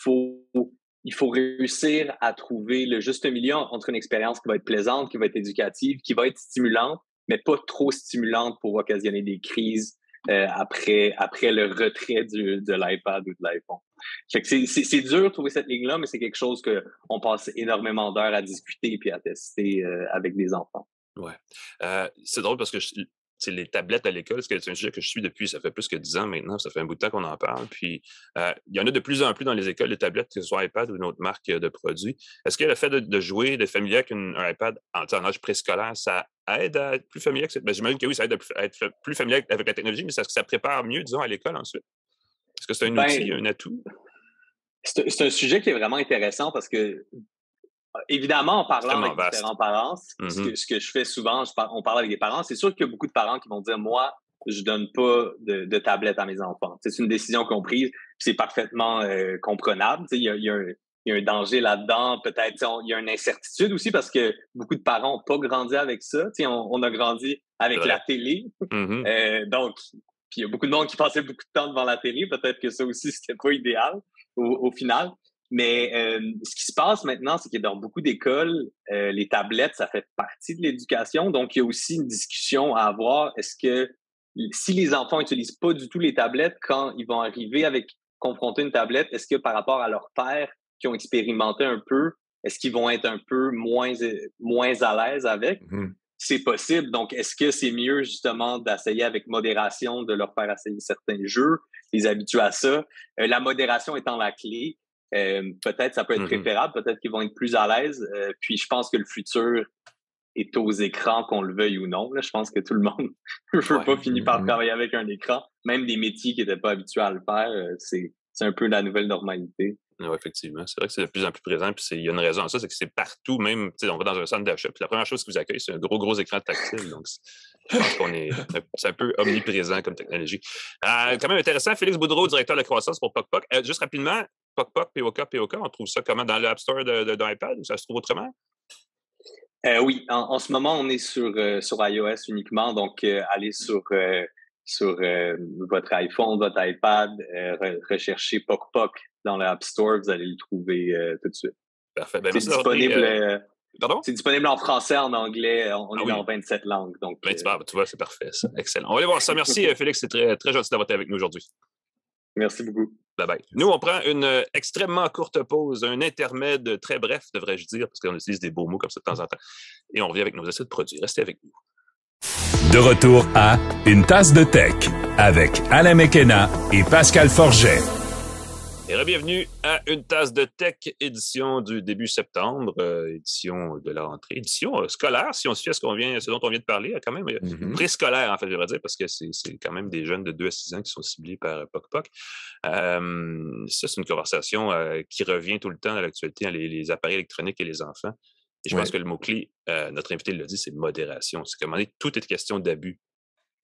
il faut réussir à trouver le juste milieu entre une expérience qui va être plaisante, qui va être éducative, qui va être stimulante, mais pas trop stimulante pour occasionner des crises après le retrait de l'iPad ou de l'iPhone. Fait que c'est dur de trouver cette ligne-là, mais c'est quelque chose qu'on passe énormément d'heures à discuter et à tester avec des enfants. Ouais. C'est drôle parce que les tablettes à l'école, c'est un sujet que je suis depuis, ça fait plus que 10 ans maintenant, ça fait un bout de temps qu'on en parle. Puis, il y en a de plus en plus dans les écoles, les tablettes, que ce soit iPad ou une autre marque de produits. Est-ce que le fait de jouer, d'être familier avec un iPad en âge préscolaire, ça aide à être plus familier avec ben, j'imagine que oui, ça aide à être plus familier avec la technologie, mais est-ce que ça prépare mieux, disons, à l'école ensuite? Est-ce que c'est un outil, un atout? C'est un sujet qui est vraiment intéressant parce que évidemment, en parlant avec différents parents, ce que je fais souvent, on parle avec des parents, c'est sûr qu'il y a beaucoup de parents qui vont dire, moi, je donne pas de tablette à mes enfants. C'est une décision qu'on prise, c'est parfaitement comprenable. Il y a un danger là-dedans, peut-être il y a une incertitude aussi parce que beaucoup de parents n'ont pas grandi avec ça. On a grandi avec la télé. Donc, puis il y a beaucoup de monde qui passait beaucoup de temps devant la télé. Peut-être que ça aussi, c'était pas idéal au final. Mais ce qui se passe maintenant, c'est que dans beaucoup d'écoles, les tablettes, ça fait partie de l'éducation. Donc, il y a aussi une discussion à avoir. Est-ce que si les enfants n'utilisent pas du tout les tablettes, quand ils vont arriver avec confronter une tablette, est-ce que par rapport à leurs pairs qui ont expérimenté un peu, est-ce qu'ils vont être un peu moins à l'aise avec? C'est possible. Donc, est-ce que c'est mieux justement d'essayer avec modération, de leur faire essayer certains jeux, les habituer à ça? La modération étant la clé. Peut-être ça peut être préférable, peut-être qu'ils vont être plus à l'aise. Puis je pense que le futur est aux écrans, qu'on le veuille ou non. Là, je pense que tout le monde ne veut pas finir par travailler avec un écran. Même des métiers qui n'étaient pas habitués à le faire, c'est un peu la nouvelle normalité. Oui, effectivement. C'est vrai que c'est de plus en plus présent. Puis il y a une raison à ça, c'est que c'est partout, même, on va dans un centre d'achat. Puis la première chose qui vous accueille, c'est un gros écran tactile. Donc, je pense c'est un peu omniprésent comme technologie. Quand même intéressant. Félix Boudreau, directeur de la croissance pour PocPoc. Juste rapidement, PocPoc, POK, on trouve ça comment dans l'App Store d'iPad ou ça se trouve autrement? Oui, en ce moment, on est sur iOS uniquement. Donc, allez sur votre iPhone, votre iPad, recherchez PocPoc dans l'App Store, vous allez le trouver tout de suite. Parfait. Ben, c'est disponible. Pardon? C'est disponible en français, en anglais, on est dans 27 langues. Donc, tu vois, c'est parfait, ça. Excellent. On va aller voir ça. Merci, Félix. C'est très, très gentil d'avoir été avec nous aujourd'hui. Merci beaucoup. Bye-bye. Nous, on prend une extrêmement courte pause, un intermède très bref, devrais-je dire, parce qu'on utilise des beaux mots comme ça de temps en temps. Et on revient avec nos essais de produits. Restez avec nous. De retour à Une tasse de tech avec Alain McKenna et Pascal Forget. Et bienvenue à Une tasse de tech, édition du début septembre, édition de la rentrée, édition scolaire, si on se fie à ce dont on vient de parler, quand même préscolaire, en fait, je devrais dire, parce que c'est quand même des jeunes de 2 à 6 ans qui sont ciblés par PocPoc. Ça, c'est une conversation qui revient tout le temps à l'actualité, les appareils électroniques et les enfants. Et je pense que le mot-clé, notre invité l'a dit, c'est modération. C'est qu'à un moment donné, tout est question d'abus.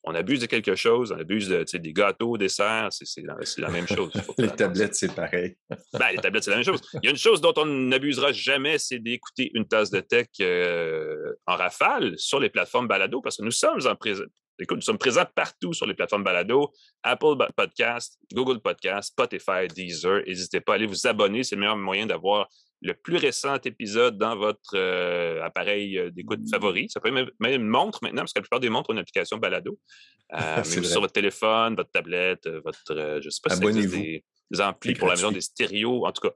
On abuse de quelque chose, on abuse des gâteaux, desserts, c'est la même chose. Les tablettes, c'est pareil. Les tablettes, c'est la même chose. Il y a une chose dont on n'abusera jamais, c'est d'écouter une tasse de tech en rafale sur les plateformes balado, parce que nous sommes présents partout sur les plateformes balado, Apple Podcast, Google Podcast, Spotify, Deezer. N'hésitez pas à aller vous abonner, c'est le meilleur moyen d'avoir le plus récent épisode dans votre appareil d'écoute favori. Ça peut même une montre maintenant, parce que la plupart des montres ont une application balado. Même sur votre téléphone, votre tablette, je ne sais pas si ça existe des amplis pour la maison, des stéréos, en tout cas,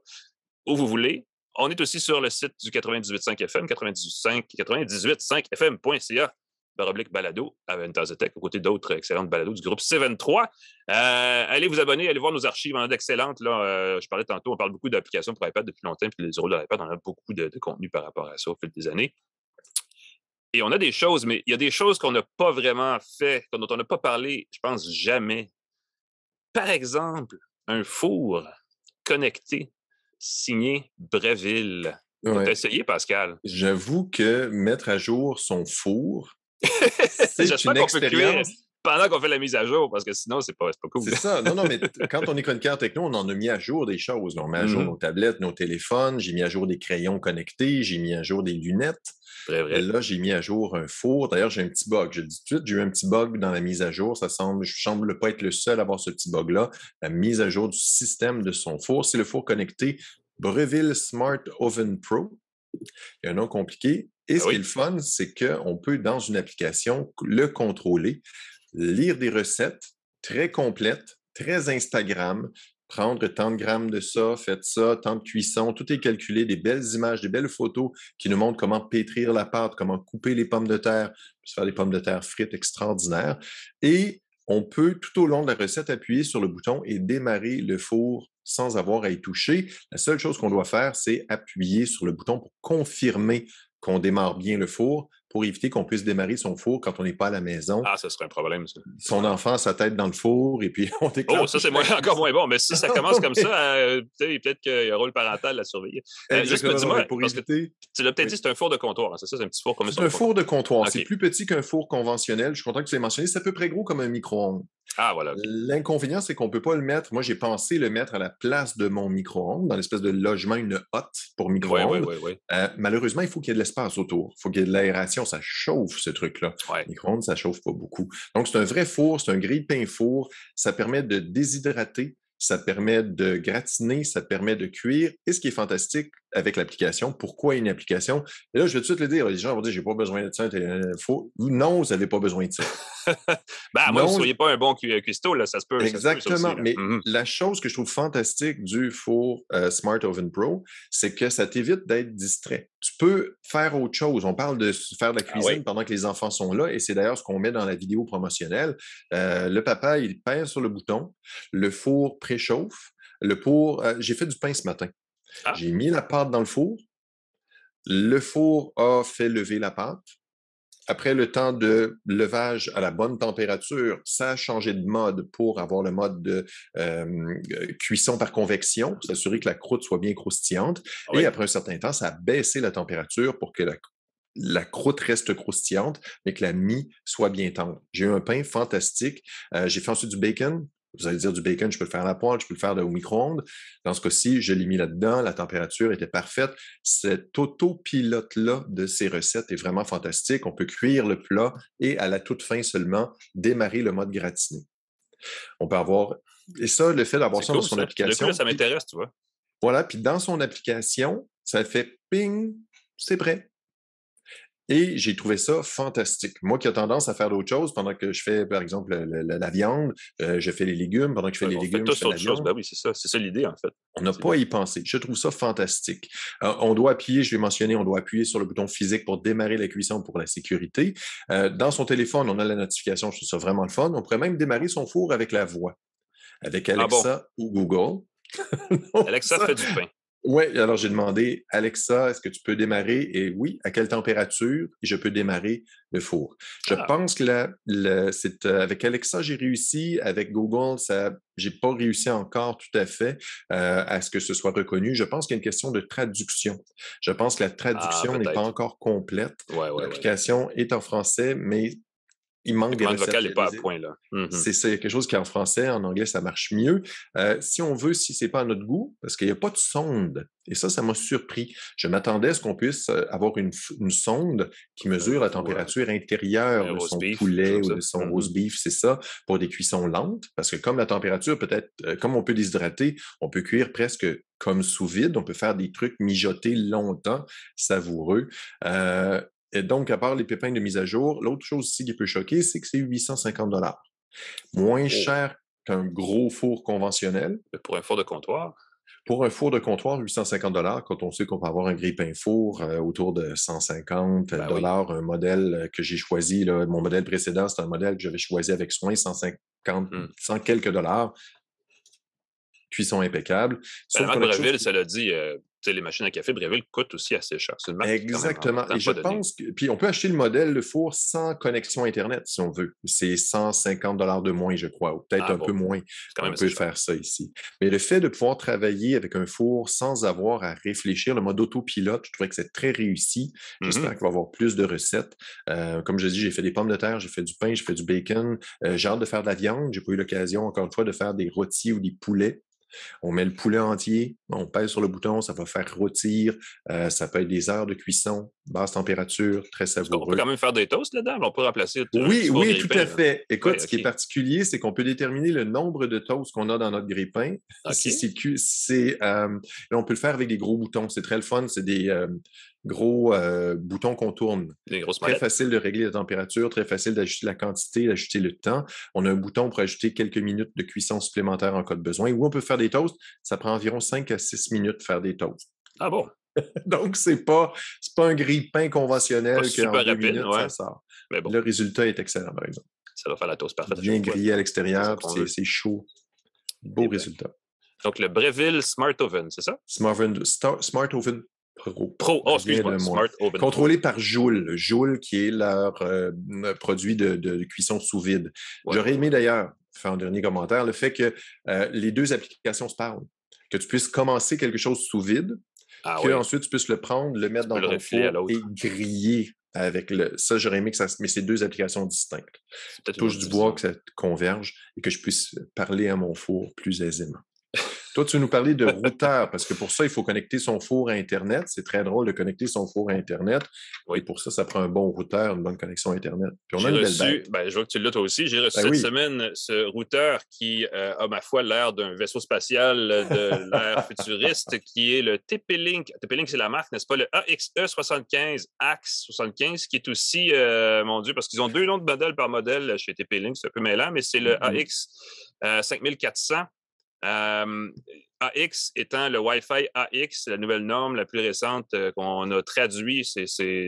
où vous voulez. On est aussi sur le site du 98.5 FM, 98.5fm.ca. /balado avec une tasse de tech, aux côtés d'autres excellentes balados du groupe C23. Allez vous abonner, allez voir nos archives, on en a d'excellentes. Je parlais tantôt, on parle beaucoup d'applications pour iPad depuis longtemps, puis les euros de l'iPad, on a beaucoup de contenu par rapport à ça au fil des années. Et on a des choses, mais il y a des choses qu'on n'a pas vraiment fait, dont on n'a pas parlé, je pense, jamais. Par exemple, un four connecté signé Breville. Ouais. T'as essayé, Pascal? J'avoue que mettre à jour son four, c'est une expérience. Pendant qu'on fait la mise à jour, parce que sinon, c'est pas cool. C'est ça. Non, mais quand on est chroniqueur techno, on en a mis à jour des choses. On met à jour nos tablettes, nos téléphones. J'ai mis à jour des crayons connectés. J'ai mis à jour des lunettes. Très vrai. Là, j'ai mis à jour un four. D'ailleurs, j'ai un petit bug. Je le dis tout de suite, j'ai eu un petit bug dans la mise à jour. Je semble pas être le seul à avoir ce petit bug-là. La mise à jour du système de son four. C'est le four connecté Breville Smart Oven Pro. Il y a un nom compliqué. Et ce qui est le fun, c'est qu'on peut, dans une application, le contrôler, lire des recettes très complètes, très Instagram, prendre tant de grammes de ça, faites ça, tant de cuisson, tout est calculé, des belles images, des belles photos qui nous montrent comment pétrir la pâte, comment couper les pommes de terre, puis faire des pommes de terre frites extraordinaires. Et on peut, tout au long de la recette, appuyer sur le bouton et démarrer le four sans avoir à y toucher. La seule chose qu'on doit faire, c'est appuyer sur le bouton pour confirmer qu'on démarre bien le four pour éviter qu'on puisse démarrer son four quand on n'est pas à la maison. Ah, ça serait un problème, ça. Son enfant a sa tête dans le four et puis on déclenche. Oh, ça, c'est encore moins bon. Mais si ça commence comme ça, peut-être qu'il y a un rôle parental à surveiller. Juste dis-moi, pour éviter... tu l'as peut-être dit, c'est un four de comptoir. Hein, c'est ça, c'est un petit four comme ça. C'est un four de comptoir. Okay. C'est plus petit qu'un four conventionnel. Je suis content que tu l'aies mentionné. C'est à peu près gros comme un micro-ondes. Ah, voilà. Okay. L'inconvénient, c'est qu'on ne peut pas le mettre. Moi, j'ai pensé le mettre à la place de mon micro-ondes, dans l'espèce de logement, une hotte pour micro-ondes. Oui. Malheureusement, il faut qu'il y ait de l'espace autour. Il faut qu'il y ait de l'aération. Ça chauffe, ce truc-là. Ouais. Micro-ondes, ça ne chauffe pas beaucoup. Donc, c'est un vrai four. C'est un grille-pain four. Ça permet de déshydrater. Ça permet de gratiner, ça permet de cuire. Et ce qui est fantastique avec l'application, pourquoi une application? Et là, je vais tout de suite le dire. Les gens vont dire, j'ai pas besoin de ça. Non, vous n'avez pas besoin de ça. Moi, vous ne soyez pas un bon cuistot, là, ça se peut. Exactement. Ça se peut aussi, mais la chose que je trouve fantastique du four Smart Oven Pro, c'est que ça t'évite d'être distrait. Tu peux faire autre chose. On parle de faire de la cuisine pendant que les enfants sont là, et c'est d'ailleurs ce qu'on met dans la vidéo promotionnelle. Le papa, il pèse sur le bouton, le four préchauffe. J'ai fait du pain ce matin. J'ai mis la pâte dans le four. Le four a fait lever la pâte. Après le temps de levage à la bonne température, ça a changé de mode pour avoir le mode de cuisson par convection, pour s'assurer que la croûte soit bien croustillante. Et après un certain temps, ça a baissé la température pour que la croûte reste croustillante, mais que la mie soit bien tendre. J'ai eu un pain fantastique. J'ai fait ensuite du bacon. Vous allez dire du bacon, je peux le faire à la poêle, je peux le faire au micro-ondes. Dans ce cas-ci, je l'ai mis là-dedans, la température était parfaite. Cet autopilote-là de ces recettes est vraiment fantastique. On peut cuire le plat et à la toute fin seulement, démarrer le mode gratiné. On peut avoir... Et ça, le fait d'avoir ça dans son application... Le coup, ça m'intéresse, tu vois. Voilà, puis dans son application, ça fait ping, c'est prêt. Et j'ai trouvé ça fantastique. Moi qui ai tendance à faire d'autres choses pendant que je fais, par exemple, la viande, je fais les légumes. Pendant que je fais les légumes, je fais la viande. Ben oui, c'est ça. C'est ça l'idée, en fait. On n'a pas à y penser. Je trouve ça fantastique. On doit appuyer, je l'ai mentionné, on doit appuyer sur le bouton physique pour démarrer la cuisson pour la sécurité. Dans son téléphone, on a la notification. Je trouve ça vraiment le fun. On pourrait même démarrer son four avec la voix. Avec Alexa ou Google. Alexa fait du pain. Oui, alors j'ai demandé, Alexa, est-ce que tu peux démarrer? Et oui, à quelle température je peux démarrer le four? Je pense que avec Alexa, j'ai réussi. Avec Google, j'ai pas réussi encore tout à fait à ce que ce soit reconnu. Je pense qu'il y a une question de traduction. Je pense que la traduction n'est pas encore complète. L'application est en français, mais il manque des commande recettes. vocale n'est pas à point, là. C'est ça, il y a quelque chose qui en français, en anglais, ça marche mieux. Si on veut, si c'est pas à notre goût, parce qu'il n'y a pas de sonde, et ça m'a surpris. Je m'attendais à ce qu'on puisse avoir une sonde qui mesure la température intérieure de son poulet ou de son roast beef, c'est ça, pour des cuissons lentes, parce que comme la température peut-être, comme on peut déshydrater, on peut cuire presque comme sous vide, on peut faire des trucs mijotés longtemps, savoureux. Et donc, à part les pépins de mise à jour, l'autre chose aussi qui peut choquer, c'est que c'est 850 $. Moins cher qu'un gros four conventionnel. Pour un four de comptoir? Pour un four de comptoir, 850 $, quand on sait qu'on peut avoir un grille-pain four autour de 150 $, un modèle que j'ai choisi, là, mon modèle précédent, c'est un modèle que j'avais choisi avec soin, 100 quelques dollars. Cuisson impeccable. La marque Breville, ça l'a dit, les machines à café Breville coûtent aussi assez cher. C'est une marque exactement. Et je pense que. Puis on peut acheter le modèle, le four, sans connexion Internet, si on veut. C'est 150 $ de moins, je crois, ou peut-être peu moins. On peut faire ça ici. Mais le fait de pouvoir travailler avec un four sans avoir à réfléchir, le mode autopilote, je trouvais que c'est très réussi. J'espère qu'il va y avoir plus de recettes. Comme je dis, j'ai fait des pommes de terre, j'ai fait du pain, j'ai fait du bacon. J'ai hâte de faire de la viande. J'ai pas eu l'occasion, encore une fois, de faire des rôtis ou des poulets. On met le poulet entier, on pèse sur le bouton, ça va faire rôtir, ça peut être des heures de cuisson, basse température, très savoureux. On peut quand même faire des toasts là-dedans, on peut remplacer tout. Oui, tout à fait. Écoute, ce qui est particulier, c'est qu'on peut déterminer le nombre de toasts qu'on a dans notre grille-pain. On peut le faire avec des gros boutons, c'est très le fun, c'est des gros boutons qu'on tourne. Très facile de régler la température, très facile d'ajuster la quantité, d'ajuster le temps. On a un bouton pour ajouter quelques minutes de cuisson supplémentaire en cas de besoin. Ou on peut faire des toasts. Ça prend environ 5 à 6 minutes de faire des toasts. Ah bon? Donc, c'est pas un grille-pain conventionnel qui en 2 rapide, minutes, ça sort. Mais bon. Le résultat est excellent, par exemple. Ça va faire la toast parfaite. Bien grillé à l'extérieur, c'est chaud. Beau résultat. Donc, le Breville Smart Oven, c'est ça? Smart Oven Pro. Excuse-moi, Smart Oven. Contrôlé par Joule. Joule, qui est leur produit de cuisson sous vide. Ouais. J'aurais aimé d'ailleurs, faire un dernier commentaire, le fait que les deux applications se parlent. Que tu puisses commencer quelque chose sous vide, ensuite tu puisses le prendre, le mettre dans ton four et griller avec le... Ça, j'aurais aimé que ça... Mais c'est deux applications distinctes. Touche du bois, que ça converge et que je puisse parler à mon four plus aisément. Toi, tu veux nous parler de routeur, parce que pour ça, il faut connecter son four à Internet. C'est très drôle de connecter son four à Internet. Oui. Et pour ça, ça prend un bon routeur, une bonne connexion à Internet. Puis on a une belle bête. Je vois que tu l'as toi aussi. J'ai reçu cette semaine ce routeur qui a, ma foi, l'air d'un vaisseau spatial de l'ère futuriste, qui est le TP-Link. TP-Link, c'est la marque, n'est-ce pas? Le AXE75, AX75, qui est aussi, mon Dieu, parce qu'ils ont deux noms de modèles par modèle chez TP-Link, c'est un peu mêlant, mais c'est le AX5400. AX étant le Wi-Fi AX, la nouvelle norme la plus récente qu'on a traduit.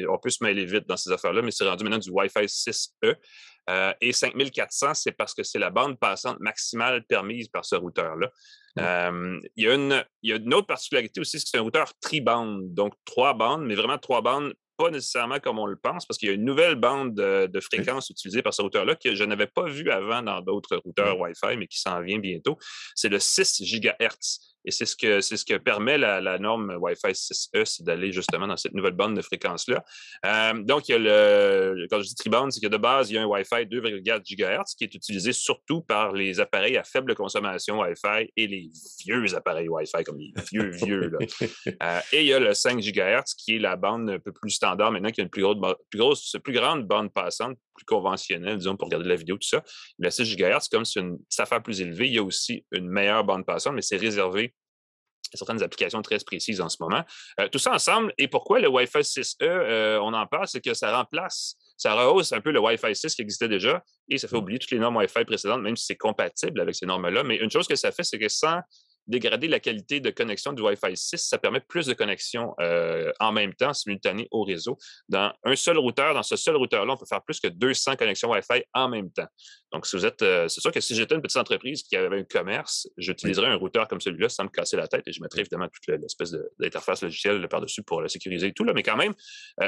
On peut se mêler vite dans ces affaires-là, mais c'est rendu maintenant du Wi-Fi 6E. Et 5400, c'est parce que c'est la bande passante maximale permise par ce routeur-là. Il y a une autre particularité aussi, c'est que c'est un routeur tri-bande, donc 3 bandes, mais vraiment 3 bandes, pas nécessairement comme on le pense, parce qu'il y a une nouvelle bande de fréquence utilisée par ce routeur-là que je n'avais pas vu avant dans d'autres routeurs Wi-Fi, mais qui s'en vient bientôt. C'est le 6 GHz. Et c'est ce que permet la norme Wi-Fi 6E, c'est d'aller justement dans cette nouvelle bande de fréquence-là. Donc, il y a quand je dis tri-bande, c'est que de base, il y a un Wi-Fi 2,4 GHz qui est utilisé surtout par les appareils à faible consommation Wi-Fi et les vieux appareils Wi-Fi, comme les vieux. Là. Et il y a le 5 GHz qui est la bande un peu plus standard maintenant, qui a une plus grande bande passante, plus conventionnelle, disons, pour regarder la vidéo, tout ça. Le 6 GHz, comme c'est une affaire plus élevée, il y a aussi une meilleure bande passante, mais c'est réservé à certaines applications très précises en ce moment. Tout ça ensemble, et pourquoi le Wi-Fi 6E, on en parle, c'est que ça rehausse un peu le Wi-Fi 6 qui existait déjà, et ça fait oublier toutes les normes Wi-Fi précédentes, même si c'est compatible avec ces normes-là. Mais une chose que ça fait, c'est que sans dégrader la qualité de connexion du Wi-Fi 6, ça permet plus de connexions en même temps, simultanées au réseau. Dans un seul routeur, dans ce seul routeur-là, on peut faire plus que 200 connexions Wi-Fi en même temps. Donc, si vous êtes, c'est sûr que si j'étais une petite entreprise qui avait un commerce, j'utiliserais un routeur comme celui-là sans me casser la tête et je mettrais évidemment toute l'espèce d'interface logicielle par-dessus pour le sécuriser et tout. Là. Mais quand même,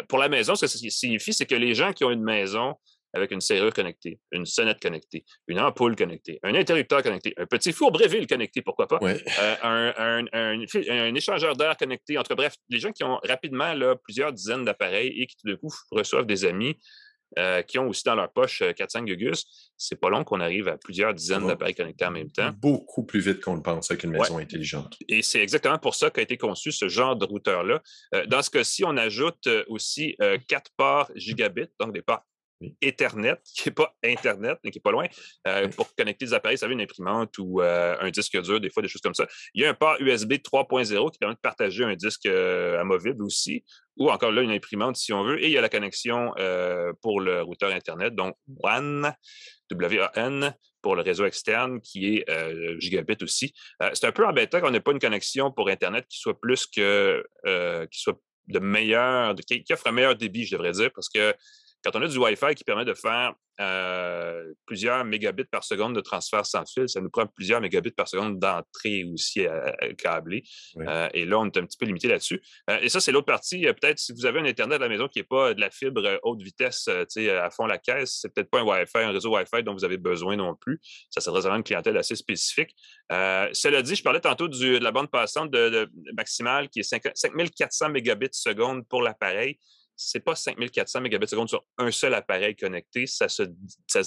pour la maison, ce que ça signifie, c'est que les gens qui ont une maison avec une serrure connectée, une sonnette connectée, une ampoule connectée, un interrupteur connecté, un petit four Breville connecté, pourquoi pas, un échangeur d'air connecté. Bref, les gens qui ont rapidement là, plusieurs dizaines d'appareils et qui tout d'un coup reçoivent des amis qui ont aussi dans leur poche 4-5 Gugus, c'est pas long qu'on arrive à plusieurs dizaines d'appareils connectés en même temps. Beaucoup plus vite qu'on le pense avec une maison intelligente. Et c'est exactement pour ça qu'a été conçu ce genre de routeur-là. Dans ce cas-ci, on ajoute aussi 4 ports gigabits, donc des ports Ethernet, qui n'est pas Internet, mais qui n'est pas loin, pour connecter des appareils, ça veut une imprimante ou un disque dur, des fois, des choses comme ça. Il y a un port USB 3.0 qui permet de partager un disque amovible aussi, ou encore là, une imprimante si on veut. Et il y a la connexion pour le routeur Internet, donc WAN, W-A-N, pour le réseau externe, qui est gigabit aussi. C'est un peu embêtant qu'on n'ait pas une connexion pour Internet qui soit plus que... qui soit de meilleur... qui offre un meilleur débit, je devrais dire, parce que quand on a du Wi-Fi qui permet de faire plusieurs mégabits par seconde de transfert sans fil, ça nous prend plusieurs mégabits par seconde d'entrée aussi câblée. Oui. Et là, on est un petit peu limité là-dessus. Et ça, c'est l'autre partie. Peut-être si vous avez un Internet à la maison qui n'est pas de la fibre haute vitesse à fond la caisse, c'est peut-être pas un Wi-Fi, un réseau Wi-Fi dont vous avez besoin non plus. Ça s'adresse vraiment à une clientèle assez spécifique. Cela dit, je parlais tantôt de la bande passante maximale qui est 5400 mégabits seconde pour l'appareil. C'est pas 5400 mégabits seconde sur un seul appareil connecté. Ça se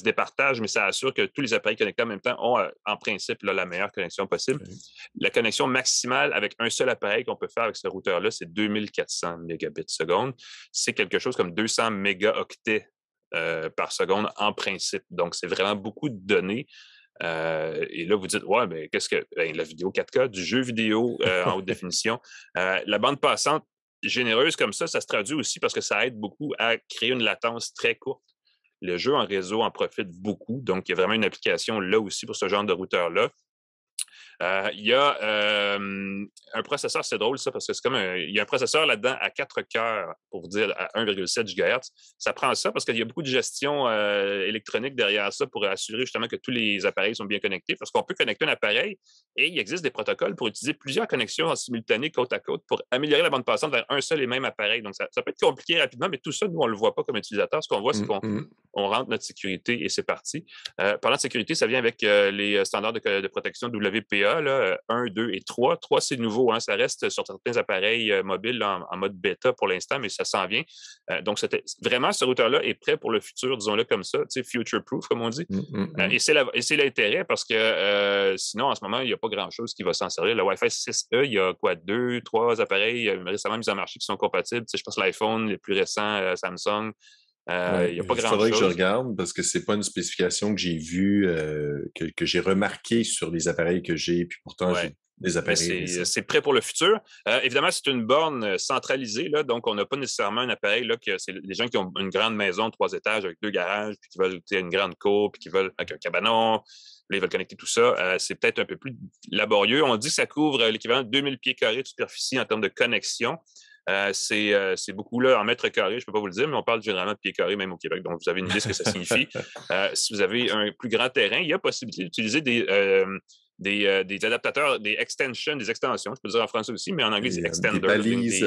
départage, mais ça assure que tous les appareils connectés en même temps ont, en principe, là, la meilleure connexion possible. Oui. La connexion maximale avec un seul appareil qu'on peut faire avec ce routeur-là, c'est 2400 mégabits seconde. C'est quelque chose comme 200 mégaoctets par seconde en principe. Donc, c'est vraiment beaucoup de données. Et là, vous dites, ouais, mais qu'est-ce que... Ben, la vidéo 4K, du jeu vidéo en haute définition. La bande passante, généreuse comme ça se traduit aussi parce que ça aide beaucoup à créer une latence très courte. Le jeu en réseau en profite beaucoup, donc il y a vraiment une application là aussi pour ce genre de routeur-là. Il y a un processeur, c'est drôle ça, parce que c'est comme il y a un processeur là-dedans à 4 cœurs, pour vous dire, à 1,7 GHz. Ça prend ça parce qu'il y a beaucoup de gestion électronique derrière ça pour assurer justement que tous les appareils sont bien connectés, parce qu'on peut connecter un appareil et il existe des protocoles pour utiliser plusieurs connexions en simultané côte à côte pour améliorer la bande passante vers un seul et même appareil. Donc, ça peut être compliqué rapidement, mais tout ça, nous, on ne le voit pas comme utilisateur. Ce qu'on voit, c'est qu'on rentre notre sécurité et c'est parti. Parlant de sécurité, ça vient avec les standards de protection WPA. Là, 1, 2 et 3. 3, c'est nouveau. Hein, ça reste sur certains appareils mobiles en mode bêta pour l'instant, mais ça s'en vient. Donc, vraiment, ce routeur-là est prêt pour le futur, disons-le comme ça, future-proof, comme on dit. Et c'est l'intérêt parce que sinon, en ce moment, il n'y a pas grand-chose qui va s'en servir. Le Wi-Fi 6E, il y a quoi, 2, 3 appareils récemment mis en marché qui sont compatibles. Je pense l'iPhone, les plus récents, Samsung. Il n'y a pas grand-chose. Il faudrait que je regarde parce que ce n'est pas une spécification que j'ai vue, que j'ai remarquée sur les appareils que j'ai, puis pourtant j'ai des appareils. C'est prêt pour le futur. Évidemment, c'est une borne centralisée, là, donc on n'a pas nécessairement un appareil, là, que c'est les gens qui ont une grande maison de 3 étages avec 2 garages, puis qui veulent une grande cour, puis qui veulent avec un cabanon, puis ils veulent connecter tout ça. C'est peut-être un peu plus laborieux. On dit que ça couvre l'équivalent de 2000 pieds carrés de superficie en termes de connexion. C'est beaucoup là en mètres carrés, je ne peux pas vous le dire, mais on parle généralement de pieds carrés même au Québec, donc vous avez une idée de ce que ça signifie. Si vous avez un plus grand terrain, il y a possibilité d'utiliser des adaptateurs, des extensions, des extensions, je peux dire en français aussi, mais en anglais, c'est extender. Des balises,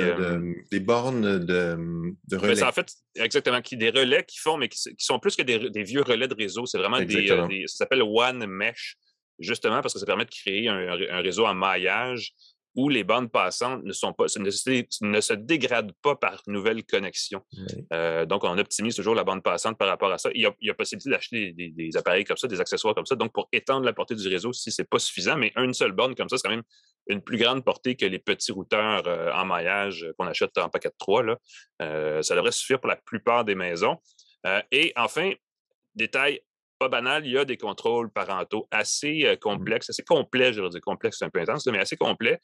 des bornes de relais. C'est en fait, exactement, des relais qui font, mais qui sont plus que des vieux relais de réseau. C'est vraiment ça s'appelle One Mesh, justement parce que ça permet de créer un réseau en maillage où les bandes passantes ne se dégradent pas par nouvelles connexions. Oui. Donc, on optimise toujours la bande passante par rapport à ça. Il y a possibilité d'acheter des appareils comme ça, des accessoires comme ça, donc pour étendre la portée du réseau si ce n'est pas suffisant, mais une seule borne comme ça, c'est quand même une plus grande portée que les petits routeurs en maillage qu'on achète en paquet de 3. Là. Ça devrait suffire pour la plupart des maisons. Et enfin, détail pas banal, il y a des contrôles parentaux assez complexes, assez complets, je veux dire complexe, c'est un peu intense, mais assez complets.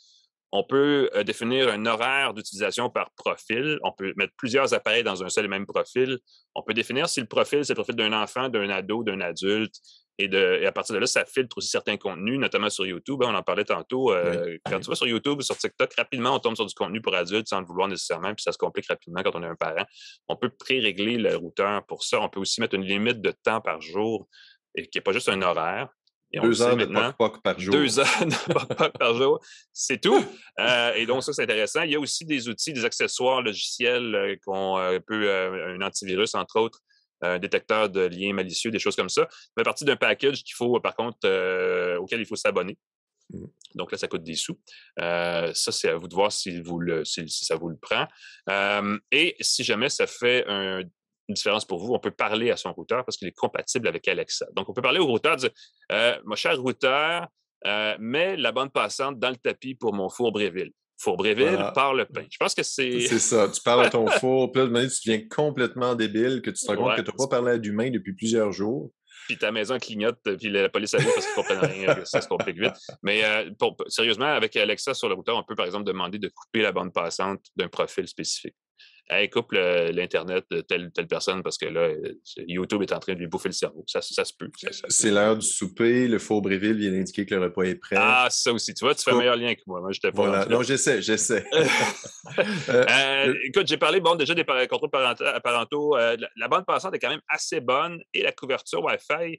On peut définir un horaire d'utilisation par profil. On peut mettre plusieurs appareils dans un seul et même profil. On peut définir si le profil, c'est le profil d'un enfant, d'un ado, d'un adulte. Et à partir de là, ça filtre aussi certains contenus, notamment sur YouTube. On en parlait tantôt. Quand tu vas sur YouTube, sur TikTok, rapidement, on tombe sur du contenu pour adultes sans le vouloir nécessairement, puis ça se complique rapidement quand on est un parent. On peut pré-régler le routeur pour ça. On peut aussi mettre une limite de temps par jour, qui n'est pas juste un horaire. Et 2 heures de poc-poc par jour. 2 heures de poc-poc par jour, c'est tout. Et donc, ça, c'est intéressant. Il y a aussi des outils, des accessoires logiciels qu'on peut, un antivirus, entre autres, un détecteur de liens malicieux, des choses comme ça. Ça fait partie d'un package qu'il faut, par contre, auquel il faut s'abonner. Donc là, ça coûte des sous. Ça, c'est à vous de voir si ça vous le prend. Et si jamais ça fait une différence pour vous, on peut parler à son routeur parce qu'il est compatible avec Alexa. Donc, on peut parler au routeur, dire mon cher routeur, mets la bande passante dans le tapis pour mon four Bréville. Four Bréville, part le pain. Je pense que c'est... C'est ça. Tu parles à ton four, puis là, tu deviens complètement débile, que tu te rends compte que tu n'as pas parlé à d'humain depuis plusieurs jours. Puis ta maison clignote, puis la police arrive parce qu'ils ne comprennent rien, ça se complique vite. Mais sérieusement, avec Alexa sur le routeur, on peut par exemple demander de couper la bande passante d'un profil spécifique. Hey, coupe l'Internet de telle personne parce que là, YouTube est en train de lui bouffer le cerveau. Ça se peut. C'est l'heure du souper. Le four Bréville vient d'indiquer que le repas est prêt. Ah, ça aussi. Tu vois, tu fais un meilleur lien que moi. Moi, je t'ai pas. Voilà. Non, j'essaie. Écoute, j'ai parlé déjà des contrôles parentaux. La bande passante est quand même assez bonne et la couverture Wi-Fi.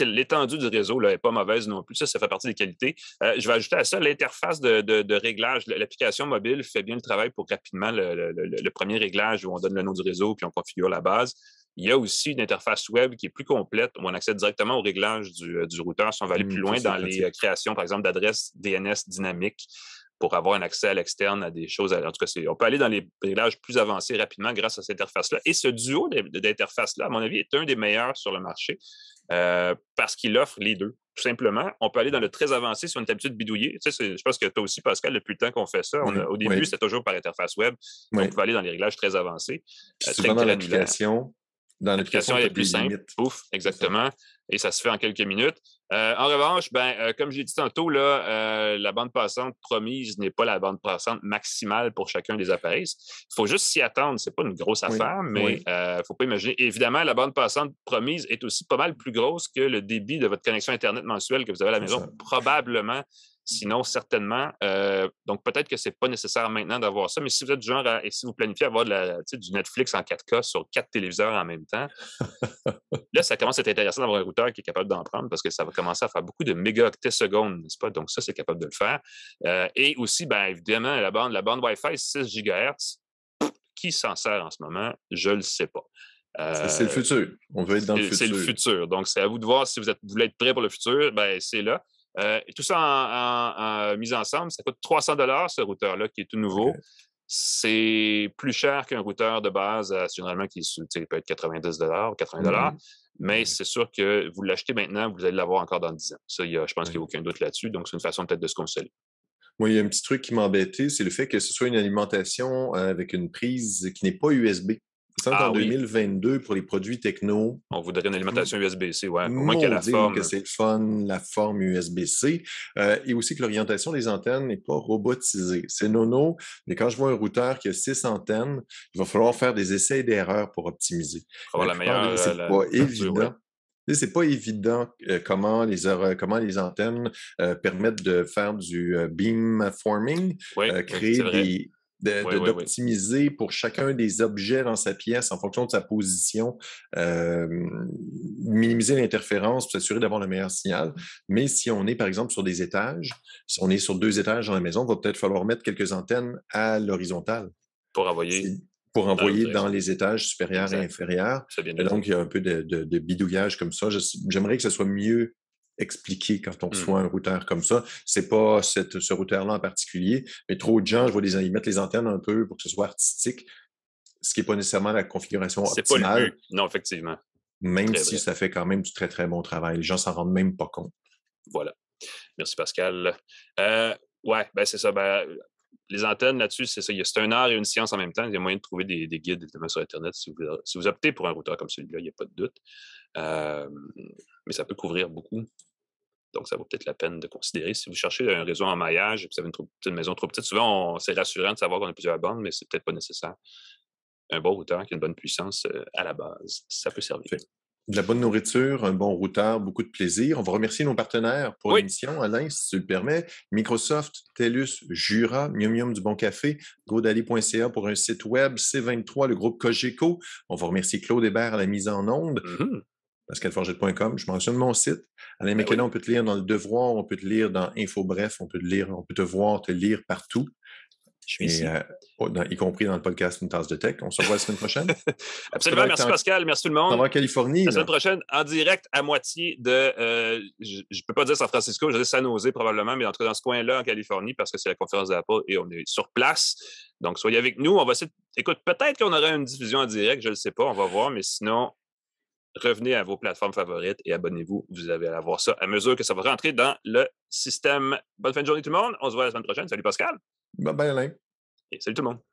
L'étendue du réseau n'est pas mauvaise non plus. Ça fait partie des qualités. Je vais ajouter à ça l'interface de réglage. L'application mobile fait bien le travail pour rapidement le premier réglage où on donne le nom du réseau puis on configure la base. Il y a aussi une interface web qui est plus complète où on accède directement au réglage du routeur si on va aller plus loin dans les créations, par exemple, d'adresses DNS dynamiques pour avoir un accès à l'externe à des choses. En tout cas, on peut aller dans les réglages plus avancés rapidement grâce à cette interface-là. Et ce duo d'interfaces-là, à mon avis, est un des meilleurs sur le marché parce qu'il offre les deux. Tout simplement, on peut aller dans le très avancé si on est habitué de bidouiller. Tu sais, je pense que toi aussi, Pascal, depuis le temps qu'on fait ça, au début, c'était toujours par interface web. On peut aller dans les réglages très avancés. Souvent dans l'application. L'application est plus simple. Ouf, exactement. Et ça se fait en quelques minutes. En revanche, comme j'ai dit tantôt, la bande passante promise n'est pas la bande passante maximale pour chacun des appareils. Il faut juste s'y attendre. Ce n'est pas une grosse affaire, mais il ne faut pas imaginer. Évidemment, la bande passante promise est aussi pas mal plus grosse que le débit de votre connexion Internet mensuelle que vous avez à la maison, probablement. Sinon, certainement. Donc, peut-être que ce n'est pas nécessaire maintenant d'avoir ça, mais si vous êtes du genre et si vous planifiez avoir du Netflix en 4K sur 4 téléviseurs en même temps, là, ça commence à être intéressant d'avoir un routeur qui est capable d'en prendre parce que ça va commencer à faire beaucoup de mégaoctets secondes, n'est-ce pas? Donc, ça, c'est capable de le faire. Et aussi, évidemment, la bande Wi-Fi 6 GHz, qui s'en sert en ce moment? Je ne le sais pas. C'est le futur. On veut être dans le futur. C'est le futur. Donc, c'est à vous de voir si vous voulez être prêt pour le futur. C'est là. Tout ça en mise ensemble, ça coûte 300 $ ce routeur-là qui est tout nouveau. Okay. C'est plus cher qu'un routeur de base, généralement, qui peut être 90 $, 80 $. Mais c'est sûr que vous l'achetez maintenant, vous allez l'avoir encore dans 10 ans. Ça, je pense qu'il n'y a aucun doute là-dessus. Donc, c'est une façon peut-être de se consoler. Moi, il y a un petit truc qui m'embêtait, c'est le fait que ce soit une alimentation avec une prise qui n'est pas USB. Il me semble qu'en 2022, pour les produits techno... On voudrait une alimentation USB-C, oui. Au moins qu'il y a la forme. Que c'est le fun, la forme USB-C. Et aussi que l'orientation des antennes n'est pas robotisée. C'est nono, mais quand je vois un routeur qui a 6 antennes, il va falloir faire des essais et d'erreurs pour optimiser. La meilleure... C'est pas évident. Ouais. C'est pas évident comment les antennes permettent de faire du beamforming, créer d'optimiser pour chacun des objets dans sa pièce en fonction de sa position, minimiser l'interférence pour s'assurer d'avoir le meilleur signal. Mais si on est, par exemple, sur des étages, si on est sur 2 étages dans la maison, il va peut-être falloir mettre quelques antennes à l'horizontale. Pour envoyer dans les étages supérieurs et inférieurs. Donc, il y a un peu de bidouillage comme ça. J'aimerais que ce soit mieux expliqué quand on reçoit un routeur comme ça. C'est pas ce routeur-là en particulier, mais trop de gens, je vois ils mettent les antennes un peu pour que ce soit artistique, ce qui n'est pas nécessairement la configuration optimale. C'est pas le but. Non, effectivement. Même si ça fait quand même du très, très bon travail. Les gens s'en rendent même pas compte. Voilà. Merci, Pascal. C'est ça. Les antennes là-dessus, c'est ça. C'est un art et une science en même temps. Il y a moyen de trouver des guides sur Internet si vous optez pour un routeur comme celui-là, il n'y a pas de doute. Mais ça peut couvrir beaucoup. Donc, ça vaut peut-être la peine de considérer. Si vous cherchez un réseau en maillage et que vous avez une maison trop petite, souvent, c'est rassurant de savoir qu'on a plusieurs bandes, mais c'est peut-être pas nécessaire. Un bon routeur qui a une bonne puissance à la base, ça peut servir. De la bonne nourriture, un bon routeur, beaucoup de plaisir. On va remercier nos partenaires pour l'émission, Alain, si tu le permets. Microsoft, TELUS, Jura, Mium Mium du Bon Café, godaddy.ca pour un site web, C23, le groupe Cogeco. On va remercier Claude Hébert à la mise en onde. PascalForget.com, je mentionne mon site. Alain McKenna, on peut te lire dans Le Devoir, on peut te lire dans Info Bref, on peut te voir, te lire partout. Je suis ici. Y compris dans le podcast Une tasse de tech. On se revoit la semaine prochaine. Absolument. Merci Pascal. Merci tout le monde. On va en Californie. La semaine prochaine, en direct à moitié de... je ne peux pas dire San Francisco, je vais dire San Jose probablement, mais en tout cas dans ce coin-là en Californie parce que c'est la conférence d'Apple et on est sur place. Donc, soyez avec nous. On va essayer de Écoute, peut-être qu'on aurait une diffusion en direct, je ne le sais pas, on va voir, mais sinon, revenez à vos plateformes favorites et abonnez-vous. Vous allez avoir ça à mesure que ça va rentrer dans le système. Bonne fin de journée tout le monde. On se voit la semaine prochaine. Salut Pascal. Bye bye, Alain. Et salut tout le monde.